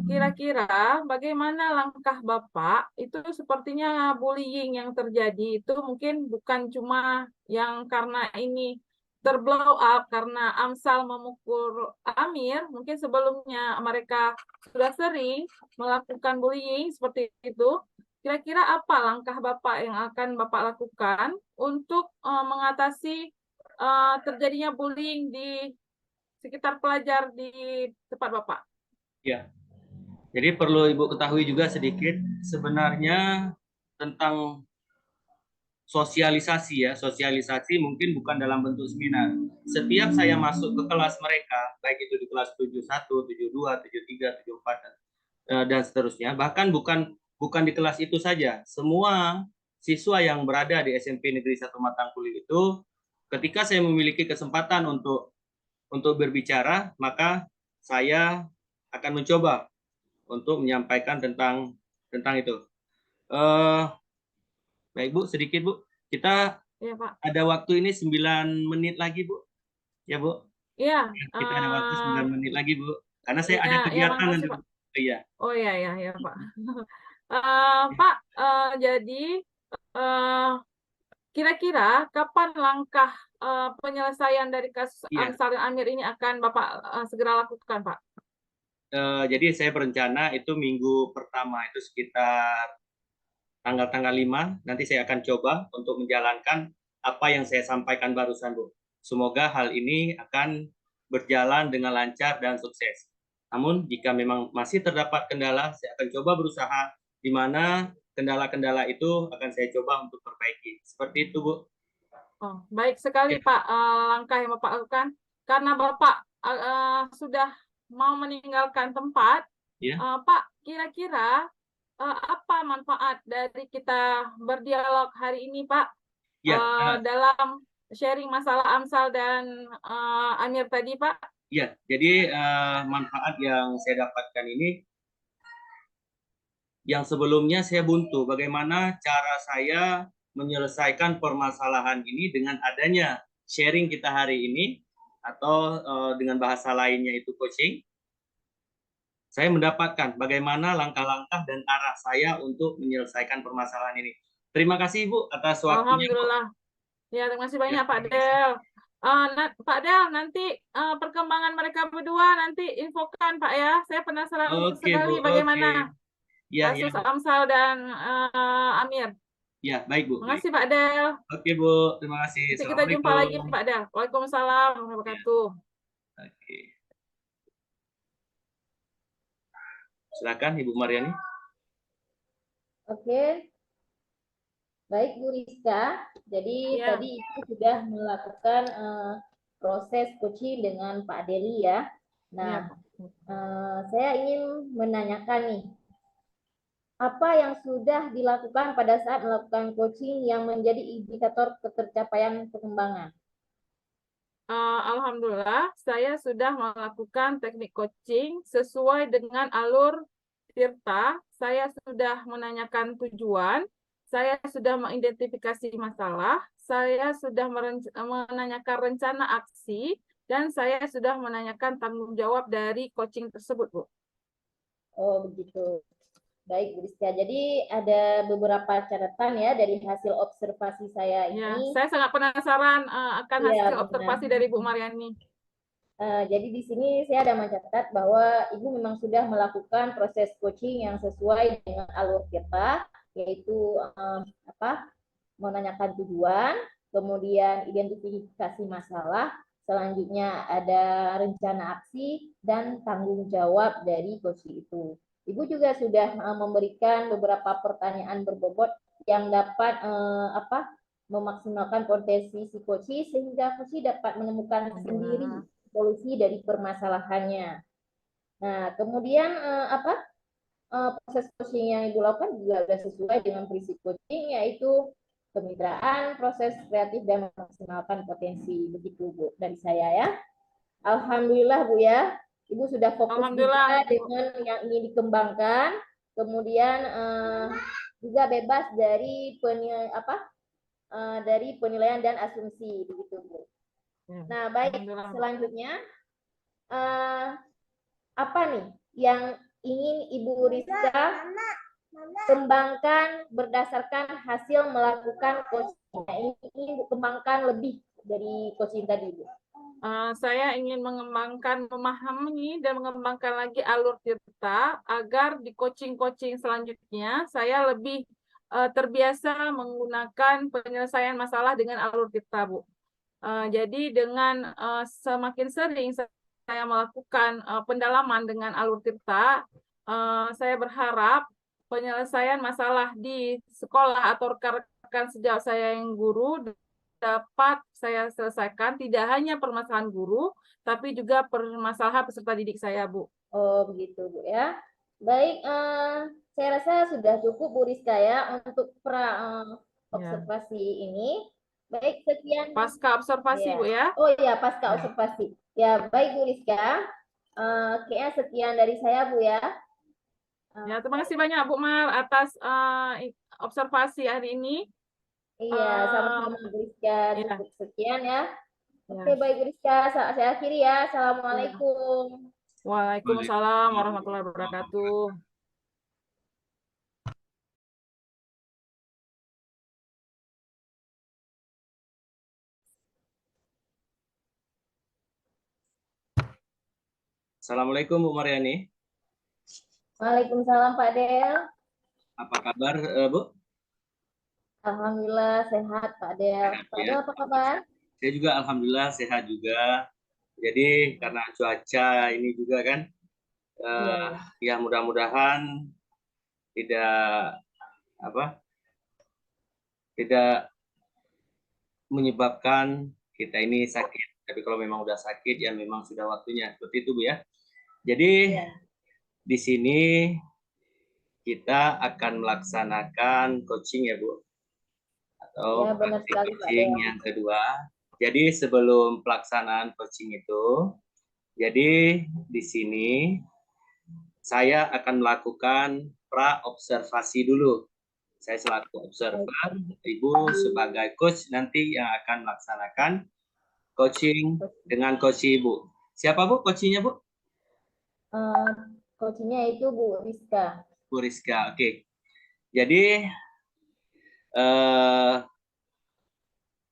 Kira-kira bagaimana langkah Bapak? Itu sepertinya bullying yang terjadi itu mungkin bukan cuma yang karena ini terblow up karena Amsal memukul Amir, mungkin sebelumnya mereka sudah sering melakukan bullying seperti itu. Kira-kira apa langkah Bapak yang akan Bapak lakukan untuk mengatasi terjadinya bullying di sekitar pelajar di tempat Bapak? Ya, jadi perlu Ibu ketahui juga sedikit sebenarnya tentang sosialisasi ya. Sosialisasi mungkin bukan dalam bentuk seminar. Setiap saya masuk ke kelas mereka, baik itu di kelas 71, 72, 73, 74 dan seterusnya, bahkan bukan di kelas itu saja. Semua siswa yang berada di SMP Negeri 1 Matangkuli itu ketika saya memiliki kesempatan untuk berbicara, maka saya akan mencoba untuk menyampaikan tentang itu. Baik Bu, sedikit Bu. Kita Pak. ada waktu ini 9 menit lagi Bu. Ya Bu. Iya. Kita ada waktu 9 menit lagi Bu. Karena saya ada kegiatan nanti Bu. Iya. Oh iya Pak. Pak, jadi kira-kira kapan langkah penyelesaian dari kasus Amsal dan Amir ini akan Bapak segera lakukan, Pak? Jadi saya berencana itu minggu pertama itu sekitar tanggal 5, nanti saya akan coba untuk menjalankan apa yang saya sampaikan barusan, Bu. Semoga hal ini akan berjalan dengan lancar dan sukses. Namun jika memang masih terdapat kendala, saya akan coba berusaha di mana kendala-kendala itu akan saya coba untuk perbaiki. Seperti itu, Bu. Oh, baik sekali, Pak, langkah yang Bapak lakukan. Karena Bapak sudah mau meninggalkan tempat, Pak, kira-kira apa manfaat dari kita berdialog hari ini, Pak? Ya, dalam sharing masalah Amsal dan Amir tadi, Pak? ya, jadi manfaat yang saya dapatkan ini, yang sebelumnya saya buntu, bagaimana cara saya menyelesaikan permasalahan ini dengan adanya sharing kita hari ini, atau dengan bahasa lainnya itu coaching. Saya mendapatkan bagaimana langkah-langkah dan arah saya untuk menyelesaikan permasalahan ini. Terima kasih Ibu atas waktunya. Alhamdulillah. Ya, terima kasih banyak Ya, Pak Del. Pak Del, nanti perkembangan mereka berdua nanti infokan Pak ya. Saya penasaran Oke sekali Bu, bagaimana ya, kasus Amsal dan Amir. Ya, baik Bu. Terima kasih Pak Del. Oke Bu, terima kasih. Nanti kita jumpa lagi Pak Del. Waalaikumsalam warahmatullahi wabarakatuh. Oke. Silakan Ibu Mariani. Oke. Baik Bu Rizka, jadi tadi Ibu sudah melakukan proses coaching dengan Pak Deli ya. Nah, saya ingin menanyakan nih, apa yang sudah dilakukan pada saat melakukan coaching yang menjadi indikator ketercapaian pengembangan? Alhamdulillah, saya sudah melakukan teknik coaching sesuai dengan alur Tirta. Saya sudah menanyakan tujuan, saya sudah mengidentifikasi masalah, saya sudah menanyakan rencana aksi, dan saya sudah menanyakan tanggung jawab dari coaching tersebut, Bu. Oh, begitu. Baik, Bu Rizka. Jadi ada beberapa catatan ya dari hasil observasi saya ini. Ya, saya sangat penasaran akan hasil observasi dari Bu Mariani. Jadi di sini saya ada mencatat bahwa Ibu memang sudah melakukan proses coaching yang sesuai dengan alur kita, yaitu menanyakan tujuan, kemudian identifikasi masalah, selanjutnya ada rencana aksi dan tanggung jawab dari coaching itu. Ibu juga sudah memberikan beberapa pertanyaan berbobot yang dapat memaksimalkan potensi si coaching sehingga coaching dapat menemukan sendiri solusi dari permasalahannya. Nah, kemudian proses coaching yang Ibu lakukan juga sudah sesuai dengan prinsip coaching, yaitu kemitraan, proses kreatif, dan memaksimalkan potensi. Begitu Bu dari saya ya. Alhamdulillah Bu ya, Ibu sudah fokus juga dengan yang ingin dikembangkan, kemudian juga bebas dari penilaian dan asumsi, begitu Bu. Nah, baik, selanjutnya apa nih yang ingin Ibu Rizka kembangkan berdasarkan hasil melakukan coaching? Ini ingin kembangkan lebih dari coaching tadi, Bu. Saya ingin mengembangkan, memahami dan mengembangkan lagi alur Tirta agar di coaching-coaching selanjutnya saya lebih terbiasa menggunakan penyelesaian masalah dengan alur Tirta, Bu. Jadi dengan semakin sering saya melakukan pendalaman dengan alur Tirta, saya berharap penyelesaian masalah di sekolah atau rekan-rekan sejawat saya yang guru dapat saya selesaikan, tidak hanya permasalahan guru, tapi juga permasalahan peserta didik saya, Bu. Oh, begitu, Bu ya. Baik, saya rasa sudah cukup, Bu Rizka ya, untuk observasi ini. Baik, sekian. Pasca observasi, ya. Bu ya. Oh iya, pasca observasi. Ya, baik Bu Rizka. Kayaknya sekian dari saya, Bu ya. Ya, terima kasih banyak Bu Mar atas observasi hari ini. Iya, sama-sama Bu Rizka. Cukup sekian ya. Oke, baik Bu Rizka. Saya akhiri ya. Assalamualaikum. Waalaikumsalam warahmatullahi wabarakatuh. Assalamualaikum Bu Mariani. Waalaikumsalam Pak Del. Apa kabar Bu? Alhamdulillah sehat Pak Del. Pak Del apa kabar? Saya juga alhamdulillah sehat juga. Jadi karena cuaca ini juga kan, ya mudah-mudahan tidak menyebabkan kita ini sakit. Tapi kalau memang udah sakit ya memang sudah waktunya, seperti itu Bu ya. Jadi di sini kita akan melaksanakan coaching ya Bu, atau Ya, benar praktik sekali Pak coaching Dewa. yang kedua. Jadi sebelum pelaksanaan coaching itu, jadi di sini saya akan melakukan pra-observasi dulu. Saya selaku observer, Ibu sebagai coach nanti yang akan melaksanakan coaching dengan coach Ibu. Siapa Bu coachingnya Bu? Coachingnya itu Bu Rizka. Bu Rizka, oke. Jadi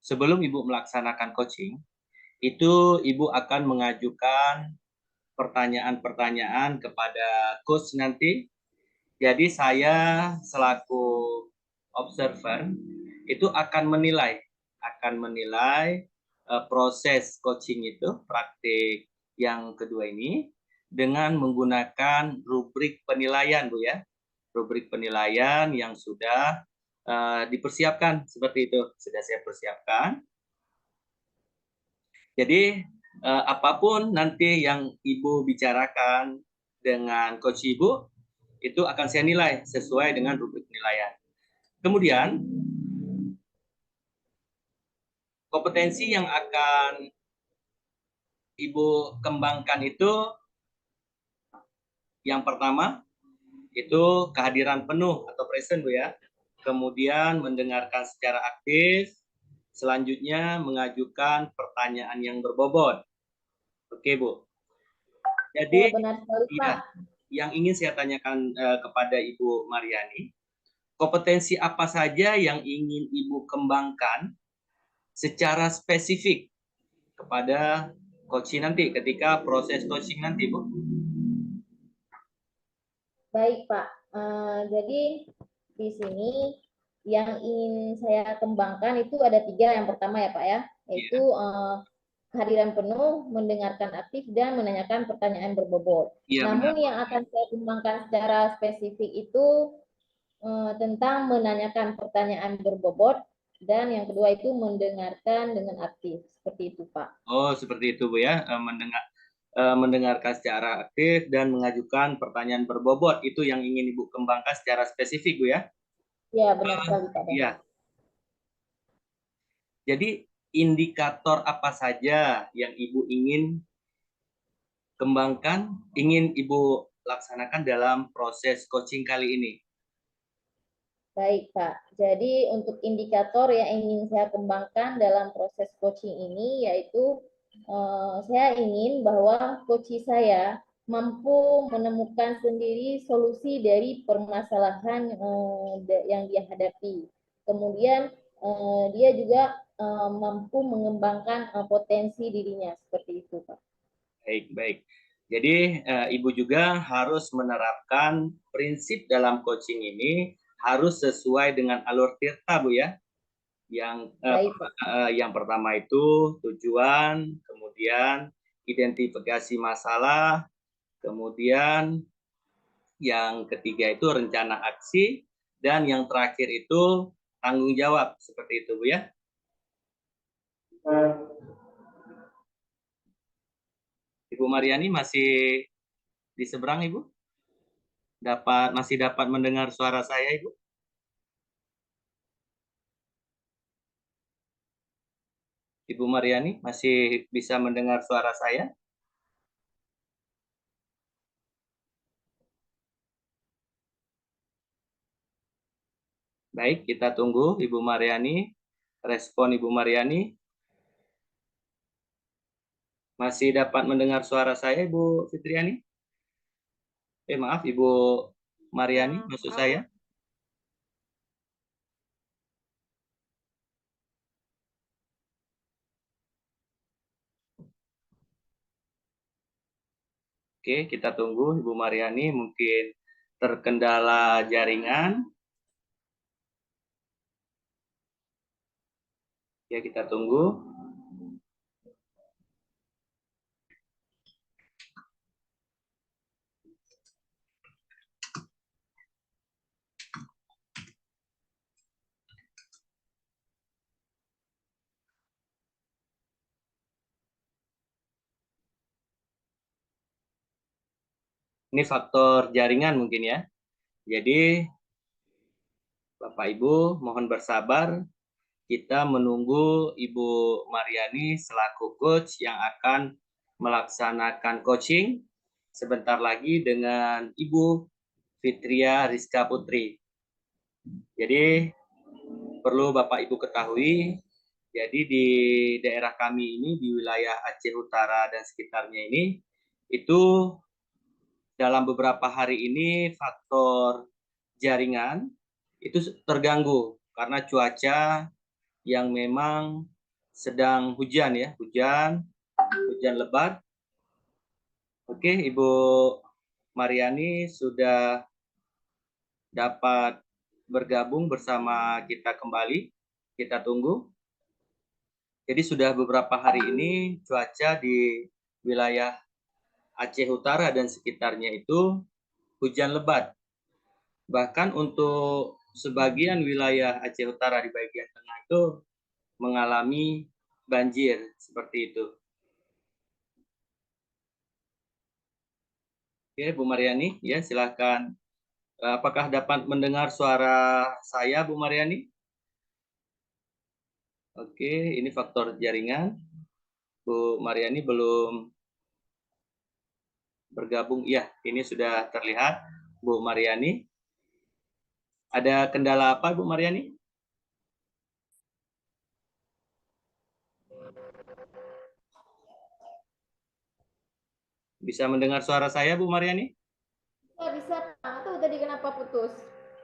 sebelum Ibu melaksanakan coaching, itu Ibu akan mengajukan pertanyaan-pertanyaan kepada coach nanti. Jadi saya selaku observer itu akan menilai proses coaching itu, praktik yang kedua ini dengan menggunakan rubrik penilaian Bu ya. Rubrik penilaian yang sudah dipersiapkan seperti itu, sudah saya persiapkan. Jadi apapun nanti yang Ibu bicarakan dengan coach Ibu itu akan saya nilai sesuai dengan rubrik penilaian. Kemudian kompetensi yang akan Ibu kembangkan itu yang pertama itu kehadiran penuh atau present Bu ya. Kemudian mendengarkan secara aktif, selanjutnya mengajukan pertanyaan yang berbobot. Oke Bu. Jadi Ya, benar sekali Pak. yang ingin saya tanyakan kepada Ibu Mariani, kompetensi apa saja yang ingin Ibu kembangkan secara spesifik kepada coaching nanti ketika proses coaching nanti Bu? Baik Pak. Jadi di sini yang ingin saya kembangkan itu ada 3. Yang pertama ya Pak ya, yaitu kehadiran penuh, mendengarkan aktif, dan menanyakan pertanyaan berbobot. Namun benar. Yang akan saya kembangkan secara spesifik itu tentang menanyakan pertanyaan berbobot, dan yang kedua itu mendengarkan dengan aktif. Seperti itu Pak. Oh, seperti itu Bu ya, mendengarkan secara aktif dan mengajukan pertanyaan berbobot, itu yang ingin Ibu kembangkan secara spesifik Bu ya? Ya, benar sekali Pak. Iya. Jadi indikator apa saja yang Ibu ingin kembangkan, ingin Ibu laksanakan dalam proses coaching kali ini? Baik Pak, jadi untuk indikator yang ingin saya kembangkan dalam proses coaching ini yaitu saya ingin bahwa coach saya mampu menemukan sendiri solusi dari permasalahan yang dia hadapi. Kemudian dia juga mampu mengembangkan potensi dirinya, seperti itu Pak. Baik, baik. Jadi Ibu juga harus menerapkan prinsip dalam coaching ini harus sesuai dengan alur tirta Bu ya. Yang pertama itu tujuan, kemudian identifikasi masalah, kemudian yang ketiga itu rencana aksi, dan yang terakhir itu tanggung jawab. Seperti itu Bu ya. Ibu Mariani masih di seberang Ibu? Masih dapat mendengar suara saya Ibu? Ibu Mariani masih bisa mendengar suara saya? Baik, kita tunggu Ibu Mariani. Respon Ibu Mariani. Masih dapat mendengar suara saya Ibu Fitriani? Maaf Ibu Mariani, maksud saya. Oke, kita tunggu Ibu Mariani, mungkin terkendala jaringan. Ya, kita tunggu. Ini faktor jaringan mungkin ya. Jadi, Bapak Ibu mohon bersabar, kita menunggu Ibu Mariani selaku coach yang akan melaksanakan coaching sebentar lagi dengan Ibu Fitria Rizka Putri. Jadi, perlu Bapak Ibu ketahui, jadi di daerah kami ini, di wilayah Aceh Utara dan sekitarnya ini, itu dalam beberapa hari ini faktor jaringan itu terganggu karena cuaca yang memang sedang hujan ya, hujan lebat. Oke, Ibu Mariani sudah dapat bergabung bersama kita kembali. Kita tunggu. Jadi sudah beberapa hari ini cuaca di wilayah Aceh Utara dan sekitarnya itu hujan lebat. Bahkan untuk sebagian wilayah Aceh Utara di bagian tengah itu mengalami banjir seperti itu. Oke, Bu Mariani, ya silakan. Apakah dapat mendengar suara saya, Bu Mariani? Oke, ini faktor jaringan. Bu Mariani belum bergabung. Iya, ini sudah terlihat, Bu Mariani. Ada kendala apa, Bu Mariani? Bisa mendengar suara saya, Bu Mariani? Bisa, Pak. Itu tadi kenapa putus?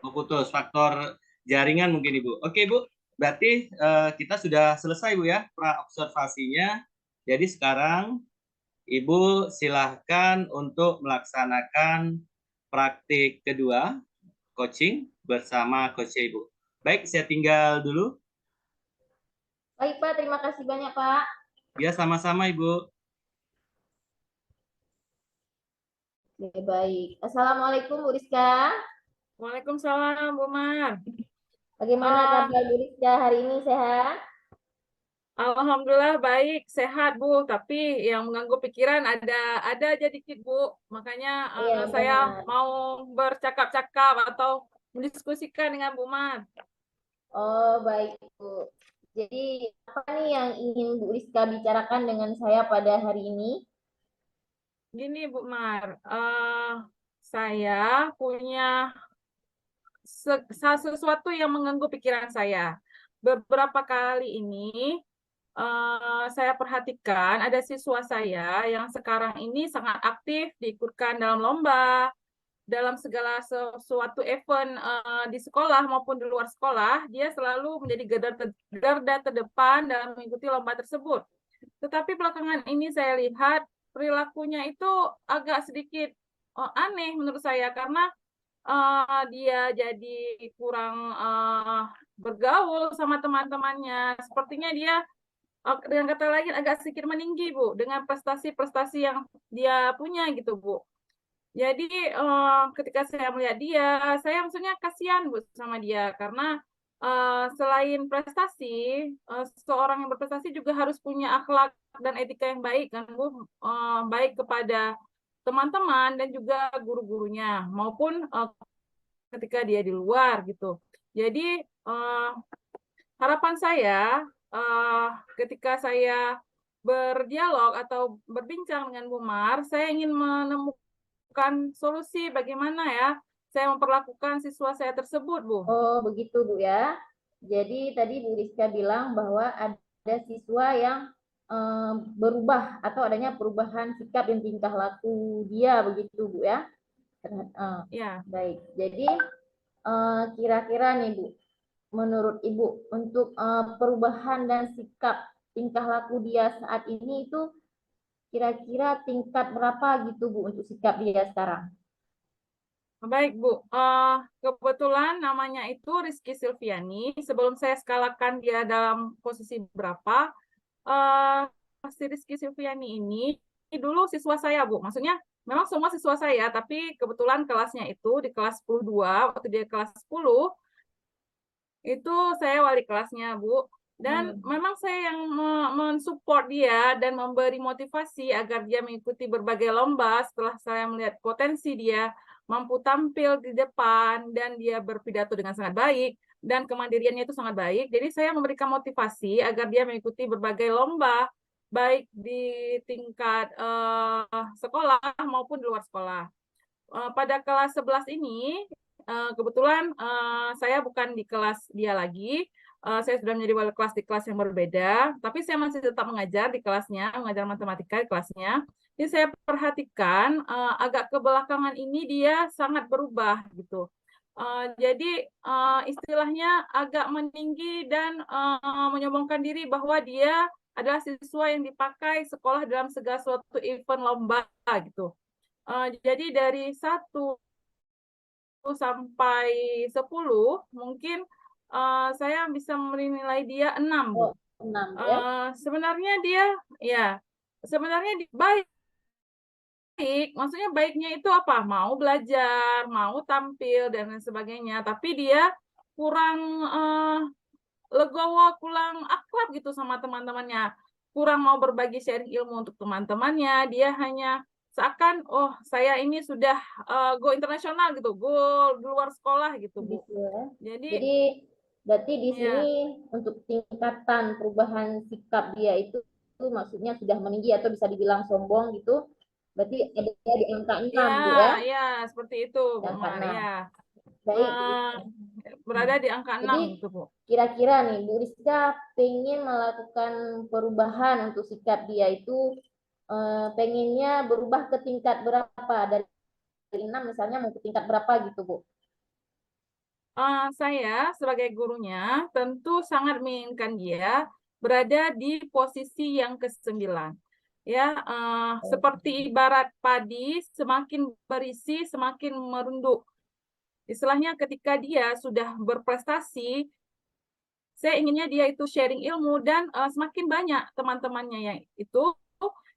Oh, putus, faktor jaringan mungkin, Ibu. Oke, Bu. Berarti kita sudah selesai, Bu ya, pra-observasinya. Jadi sekarang Ibu silahkan untuk melaksanakan praktik kedua, coaching bersama Coach Ibu. Baik, saya tinggal dulu. Baik, Pak. Terima kasih banyak, Pak. Ya, sama-sama, Ibu. Oke, baik. Assalamualaikum, Bu Rizka. Waalaikumsalam, Bu Mar. Bagaimana kabar Bu Rizka hari ini, sehat? Alhamdulillah baik, sehat Bu. Tapi yang mengganggu pikiran ada aja dikit Bu. Makanya Iya, saya benar. mau bercakap-cakap atau mendiskusikan dengan Bu Mar. Oh, baik, Bu. Jadi, apa nih yang ingin Bu Rizka bicarakan dengan saya pada hari ini? Gini Bu Mar, saya punya sesuatu yang mengganggu pikiran saya. Beberapa kali ini saya perhatikan ada siswa saya yang sekarang ini sangat aktif diikutkan dalam lomba, dalam segala sesuatu event di sekolah maupun di luar sekolah, dia selalu menjadi garda terdepan dalam mengikuti lomba tersebut. Tetapi belakangan ini saya lihat perilakunya itu agak sedikit aneh menurut saya karena dia jadi kurang bergaul sama teman-temannya. Sepertinya dia dengan kata lain agak sedikit meninggi Bu dengan prestasi-prestasi yang dia punya gitu Bu. Jadi ketika saya melihat dia, saya maksudnya kasihan Bu sama dia karena selain prestasi, seorang yang berprestasi juga harus punya akhlak dan etika yang baik kan Bu, baik kepada teman-teman dan juga guru-gurunya maupun ketika dia di luar gitu. Jadi harapan saya ketika saya berdialog atau berbincang dengan Bu Mar, saya ingin menemukan solusi bagaimana ya saya memperlakukan siswa saya tersebut, Bu. Oh, begitu, Bu ya. Jadi, tadi Bu Rizka bilang bahwa ada siswa yang berubah atau adanya perubahan sikap dan tingkah laku dia, begitu, Bu ya. Ya. Baik. Jadi, kira-kira nih, Bu, menurut Ibu untuk perubahan dan sikap tingkah laku dia saat ini itu kira-kira tingkat berapa gitu Bu untuk sikap dia sekarang? Baik Bu, kebetulan namanya itu Rizky Silviani. Sebelum saya skalakan dia dalam posisi berapa, si Rizky Silviani ini dulu siswa saya Bu. Maksudnya memang semua siswa saya, tapi kebetulan kelasnya itu di kelas 10-2, waktu dia kelas 10, itu saya wali kelasnya, Bu. Dan memang saya yang mensupport dia dan memberi motivasi agar dia mengikuti berbagai lomba setelah saya melihat potensi dia mampu tampil di depan, dan dia berpidato dengan sangat baik, dan kemandiriannya itu sangat baik. Jadi saya memberikan motivasi agar dia mengikuti berbagai lomba, baik di tingkat sekolah maupun di luar sekolah. Pada kelas 11 ini, kebetulan saya bukan di kelas dia lagi, saya sudah menjadi wali kelas di kelas yang berbeda, tapi saya masih tetap mengajar di kelasnya, mengajar matematika di kelasnya. Jadi saya perhatikan agak kebelakangan ini dia sangat berubah gitu. Jadi istilahnya agak meninggi dan menyombongkan diri bahwa dia adalah siswa yang dipakai sekolah dalam segala suatu event lomba gitu. Jadi dari 1 sampai 10 mungkin saya bisa menilai dia 6, Bu. 6 ya. Sebenarnya dia baik. Maksudnya baiknya itu apa? Mau belajar, mau tampil dan lain sebagainya, tapi dia kurang legowo, kurang akrab gitu sama teman-temannya. Kurang mau berbagi sharing ilmu untuk teman-temannya. Dia hanya seakan, oh saya ini sudah go internasional gitu, go di luar sekolah gitu, Bu. Gitu ya. Jadi berarti di sini untuk tingkatan perubahan sikap dia itu maksudnya sudah meninggi atau bisa dibilang sombong gitu. Berarti ada di angka 6, Bu ya. Iya, seperti itu, Bu Mar. Ya. Baik. Berada di angka 6 gitu, Bu. Kira-kira nih Bu Rizka pengen melakukan perubahan untuk sikap dia itu pengennya berubah ke tingkat berapa, dari 6 misalnya mau ke tingkat berapa gitu, Bu? Saya sebagai gurunya tentu sangat menginginkan dia berada di posisi yang ke-9. Ya, seperti ibarat padi, semakin berisi semakin merunduk. Istilahnya ketika dia sudah berprestasi, saya inginnya dia itu sharing ilmu dan semakin banyak teman-temannya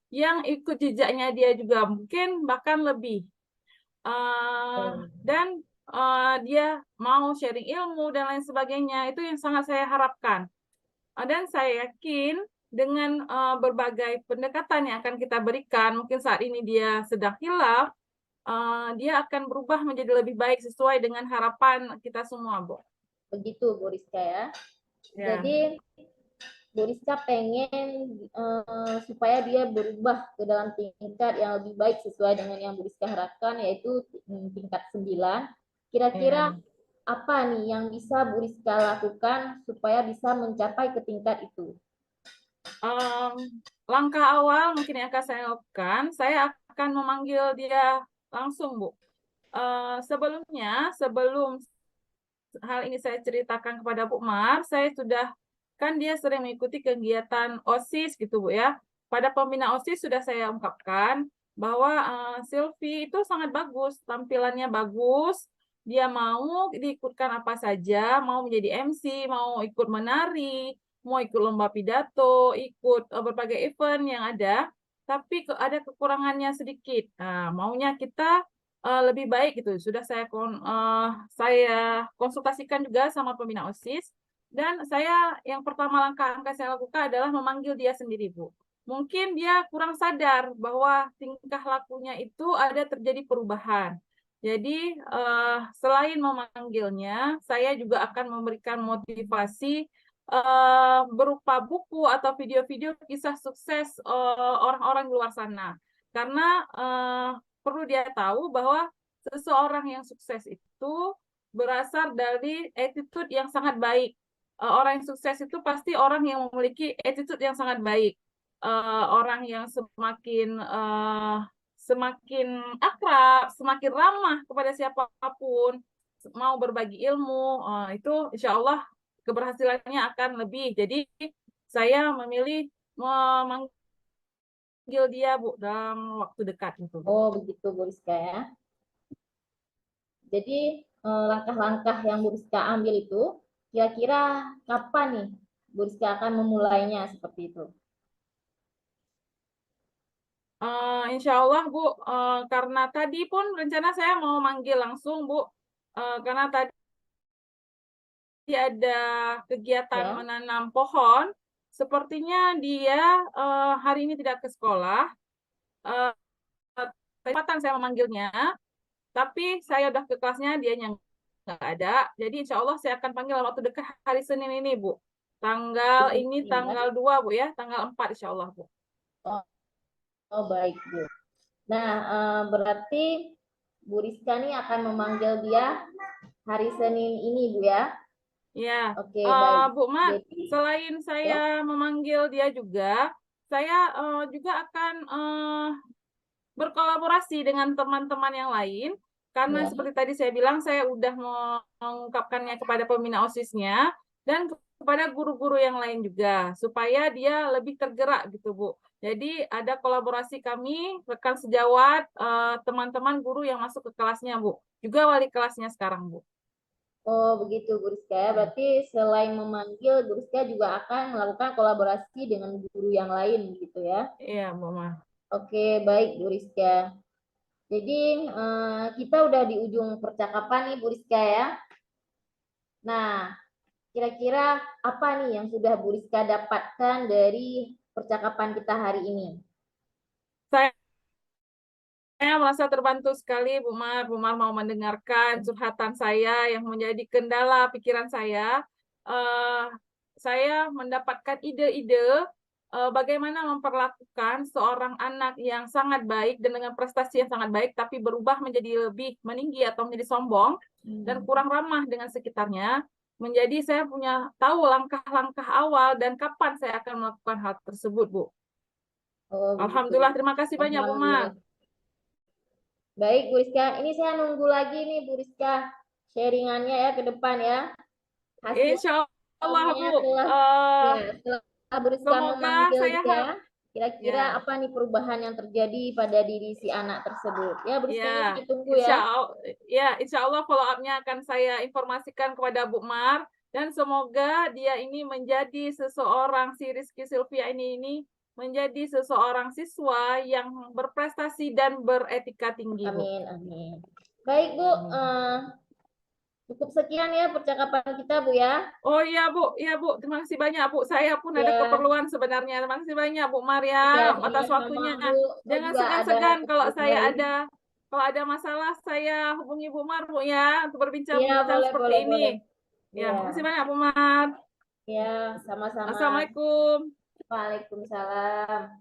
yang ikut jejaknya dia juga mungkin bahkan lebih. Dan dia mau sharing ilmu dan lain sebagainya, itu yang sangat saya harapkan. Dan saya yakin dengan berbagai pendekatan yang akan kita berikan, mungkin saat ini dia sedang hilaf, dia akan berubah menjadi lebih baik sesuai dengan harapan kita semua, Bu. Begitu, Bu Rizka ya. Jadi Bu Rizka pengen supaya dia berubah ke dalam tingkat yang lebih baik sesuai dengan yang Bu Rizka harapkan, yaitu tingkat 9. Kira-kira apa nih yang bisa Bu Rizka lakukan supaya bisa mencapai ke tingkat itu? Langkah awal mungkin yang akan saya lakukan, saya akan memanggil dia langsung, Bu. Sebelum hal ini saya ceritakan kepada Bu Mar, saya sudah, kan dia sering mengikuti kegiatan OSIS gitu, Bu ya. Pada pembina OSIS sudah saya ungkapkan bahwa Sylvie itu sangat bagus, tampilannya bagus, dia mau diikutkan apa saja, mau menjadi MC, mau ikut menari, mau ikut lomba pidato, ikut berbagai event yang ada, tapi ada kekurangannya sedikit. Nah, maunya kita lebih baik gitu. Sudah saya konsultasikan juga sama pembina OSIS, dan yang pertama langkah yang saya lakukan adalah memanggil dia sendiri, Bu. Mungkin dia kurang sadar bahwa tingkah lakunya itu ada terjadi perubahan. Jadi selain memanggilnya, saya juga akan memberikan motivasi berupa buku atau video-video kisah sukses orang-orang di luar sana. Karena perlu dia tahu bahwa seseorang yang sukses itu berasal dari attitude yang sangat baik. Orang yang sukses itu pasti orang yang memiliki attitude yang sangat baik. Orang yang semakin akrab, semakin ramah kepada siapapun, mau berbagi ilmu, itu insya Allah keberhasilannya akan lebih. Jadi saya memilih memanggil dia, Bu, dalam waktu dekat gitu. Oh, begitu Bu Rizka ya. Jadi langkah-langkah yang Bu Rizka ambil itu kira-kira kapan nih Bu Rizka akan memulainya seperti itu? Insya Allah, Bu, karena tadi pun rencana saya mau manggil langsung, Bu, karena tadi ada kegiatan menanam pohon. Sepertinya dia hari ini tidak ke sekolah. Kesempatan saya memanggilnya, Tapi saya udah ke kelasnya, dianya nggak ada. Jadi insya Allah saya akan panggil waktu dekat hari Senin ini, Bu. Tanggal 2, Bu ya. Tanggal 4 insya Allah, Bu. Oh baik, Bu. Nah, berarti Bu Rizka nih akan memanggil dia hari Senin ini, Bu ya? Ya, Oke, baik. Bu Mar, Jadi, selain saya memanggil dia juga, saya juga akan berkolaborasi dengan teman-teman yang lain, karena seperti tadi saya bilang, saya udah mengungkapkannya kepada pembina OSIS-nya, dan kepada guru-guru yang lain juga, supaya dia lebih tergerak gitu, Bu. Jadi ada kolaborasi kami, rekan sejawat, teman-teman guru yang masuk ke kelasnya, Bu. Juga wali kelasnya sekarang, Bu. oh begitu Bu Rizka. Berarti selain memanggil, Bu Rizka juga akan melakukan kolaborasi dengan guru yang lain gitu ya? Iya, Bu Mar. Oke, baik Bu Rizka. Jadi kita udah di ujung percakapan nih Bu Rizka ya. Nah, kira-kira apa nih yang sudah Bu Rizka dapatkan dari percakapan kita hari ini? Saya merasa terbantu sekali, Bu Mar. Bu Mar mau mendengarkan curhatan saya yang menjadi kendala pikiran saya. Saya mendapatkan ide-ide bagaimana memperlakukan seorang anak yang sangat baik dan dengan prestasi yang sangat baik, tapi berubah menjadi lebih meninggi atau menjadi sombong dan kurang ramah dengan sekitarnya. Menjadi saya punya tahu langkah-langkah awal dan kapan saya akan melakukan hal tersebut, Bu. Oh, Alhamdulillah, terima kasih banyak, Bu Mar. Baik, Bu Rizka. Ini saya nunggu lagi nih, Bu Rizka. Sharingannya ya ke depan ya. Insya Allah, Bu. Setelah Bu Rizka memanggil dia, kira-kira apa nih perubahan yang terjadi pada diri si anak tersebut? Ya, Bu Rizka, ini kita tunggu ya. Insya Allah follow up-nya akan saya informasikan kepada Bu Mar. Dan semoga dia ini menjadi seseorang, si Rizky Sylvia ini menjadi seseorang siswa yang berprestasi dan beretika tinggi, Bu. Amin, amin. Baik, Bu. Cukup sekian ya percakapan kita, Bu ya. Oh iya, Bu. Iya, Bu. Terima kasih banyak, Bu. Saya pun ada keperluan sebenarnya. Terima kasih banyak, Bu Maria, atas waktunya. Jangan segan-segan kalau ada masalah, saya hubungi Bu Mar, Bu ya, untuk berbincang-bincang seperti ini. Ya, terima kasih banyak, Bu Mar. Ya, sama-sama. Assalamualaikum. Waalaikumsalam.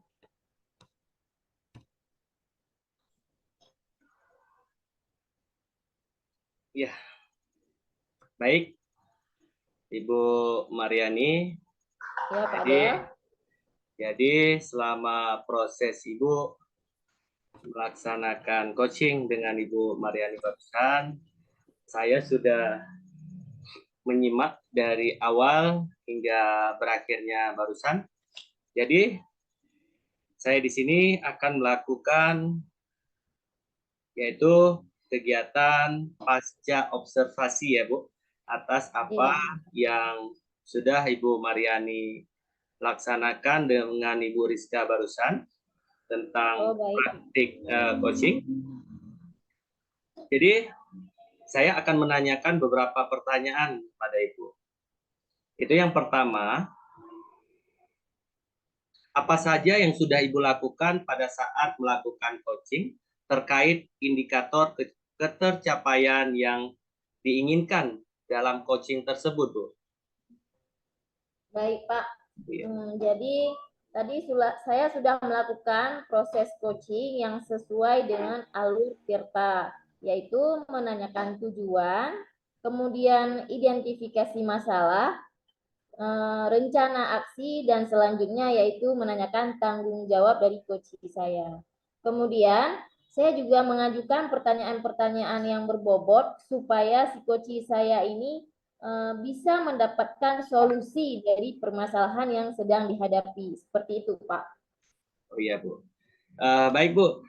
Ya, baik, Ibu Mariani. Ya, Pak Jadi selama proses Ibu melaksanakan coaching dengan Ibu Mariani barusan, saya sudah menyimak dari awal hingga berakhirnya barusan. Jadi saya di sini akan melakukan yaitu kegiatan pasca observasi ya Bu, atas apa yang sudah Ibu Mariani laksanakan dengan Ibu Rizka barusan tentang praktik coaching. Jadi saya akan menanyakan beberapa pertanyaan pada Ibu. Itu yang pertama, apa saja yang sudah Ibu lakukan pada saat melakukan coaching terkait indikator ketercapaian yang diinginkan dalam coaching tersebut, Bu? Baik, Pak. Jadi tadi saya sudah melakukan proses coaching yang sesuai dengan alur Tirta, yaitu menanyakan tujuan, kemudian identifikasi masalah, rencana aksi, dan selanjutnya yaitu menanyakan tanggung jawab dari coach saya. Kemudian saya juga mengajukan pertanyaan-pertanyaan yang berbobot supaya si coach saya ini bisa mendapatkan solusi dari permasalahan yang sedang dihadapi. Seperti itu, Pak. Oh iya, Bu. Baik, Bu.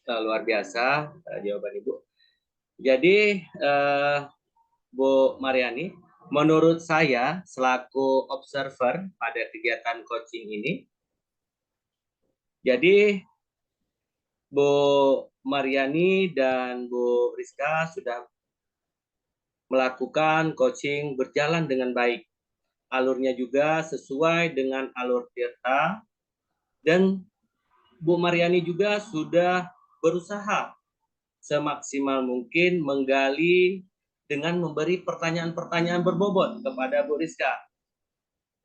Luar biasa jawaban Ibu. Jadi, Bu Mariani, menurut saya selaku observer pada kegiatan coaching ini, jadi Bu Mariani dan Bu Rizka sudah melakukan coaching berjalan dengan baik. Alurnya juga sesuai dengan alur Tirta, dan Bu Mariani juga sudah berusaha semaksimal mungkin menggali dengan memberi pertanyaan-pertanyaan berbobot kepada Bu Rizka.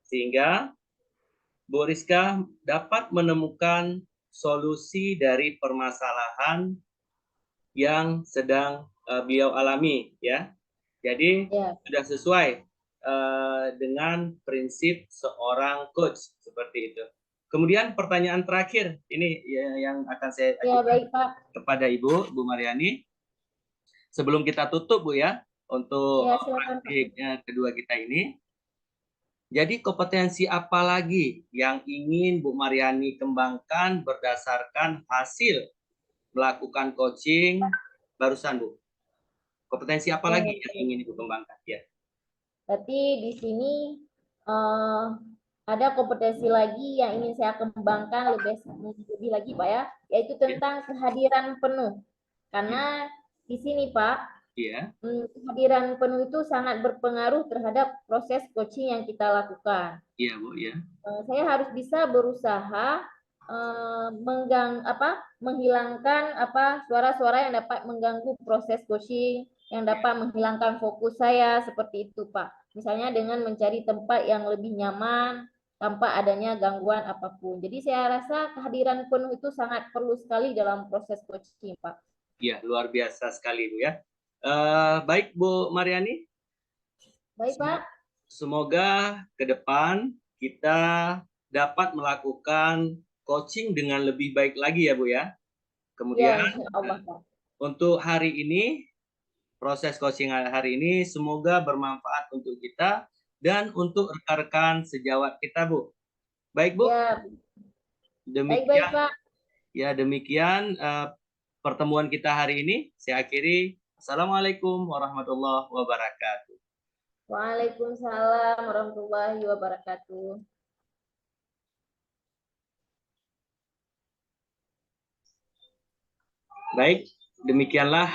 Sehingga Bu Rizka dapat menemukan solusi dari permasalahan yang sedang beliau alami, ya. Jadi sudah sesuai dengan prinsip seorang coach seperti itu. Kemudian pertanyaan terakhir ini yang akan saya ajukan kepada Ibu Maryani. Sebelum kita tutup Bu ya untuk praktiknya kedua kita ini. Jadi kompetensi apa lagi yang ingin Bu Maryani kembangkan berdasarkan hasil melakukan coaching barusan Bu? Kompetensi apa lagi yang ingin Ibu kembangkan? Ya. Berarti di sini ada kompetensi lagi yang ingin saya kembangkan lebih lagi Pak ya, yaitu tentang kehadiran penuh. Karena di sini Pak, kehadiran penuh itu sangat berpengaruh terhadap proses coaching yang kita lakukan. Iya Bu, ya. Saya harus bisa berusaha menghilangkan suara-suara yang dapat mengganggu proses coaching, yang dapat menghilangkan fokus saya seperti itu Pak. Misalnya dengan mencari tempat yang lebih nyaman tanpa adanya gangguan apapun. Jadi saya rasa kehadiran penuh itu sangat perlu sekali dalam proses coaching Pak. Iya, luar biasa sekali Bu ya. Baik Bu Maryani. Baik Pak. Semoga ke depan kita dapat melakukan coaching dengan lebih baik lagi ya Bu ya. Kemudian untuk hari ini, proses coaching hari ini semoga bermanfaat untuk kita dan untuk rekan-rekan sejawat kita Bu. Baik Bu. Ya. Demikian. Baik Pak. Ya demikian pertemuan kita hari ini. Saya akhiri. Assalamualaikum warahmatullahi wabarakatuh. Waalaikumsalam warahmatullahi wabarakatuh. Baik, demikianlah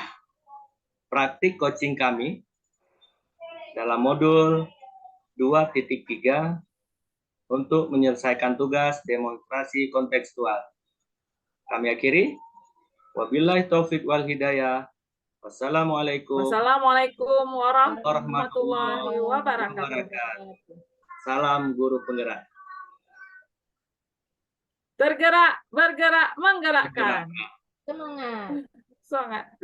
praktik coaching kami dalam modul 2.3 untuk menyelesaikan tugas demonstrasi kontekstual. Kami akhiri. Wabillahi taufik wal hidayah. Wassalamualaikum warahmatullahi wabarakatuh. Salam guru penggerak. Tergerak, bergerak, menggerakkan. Semangat. Semangat.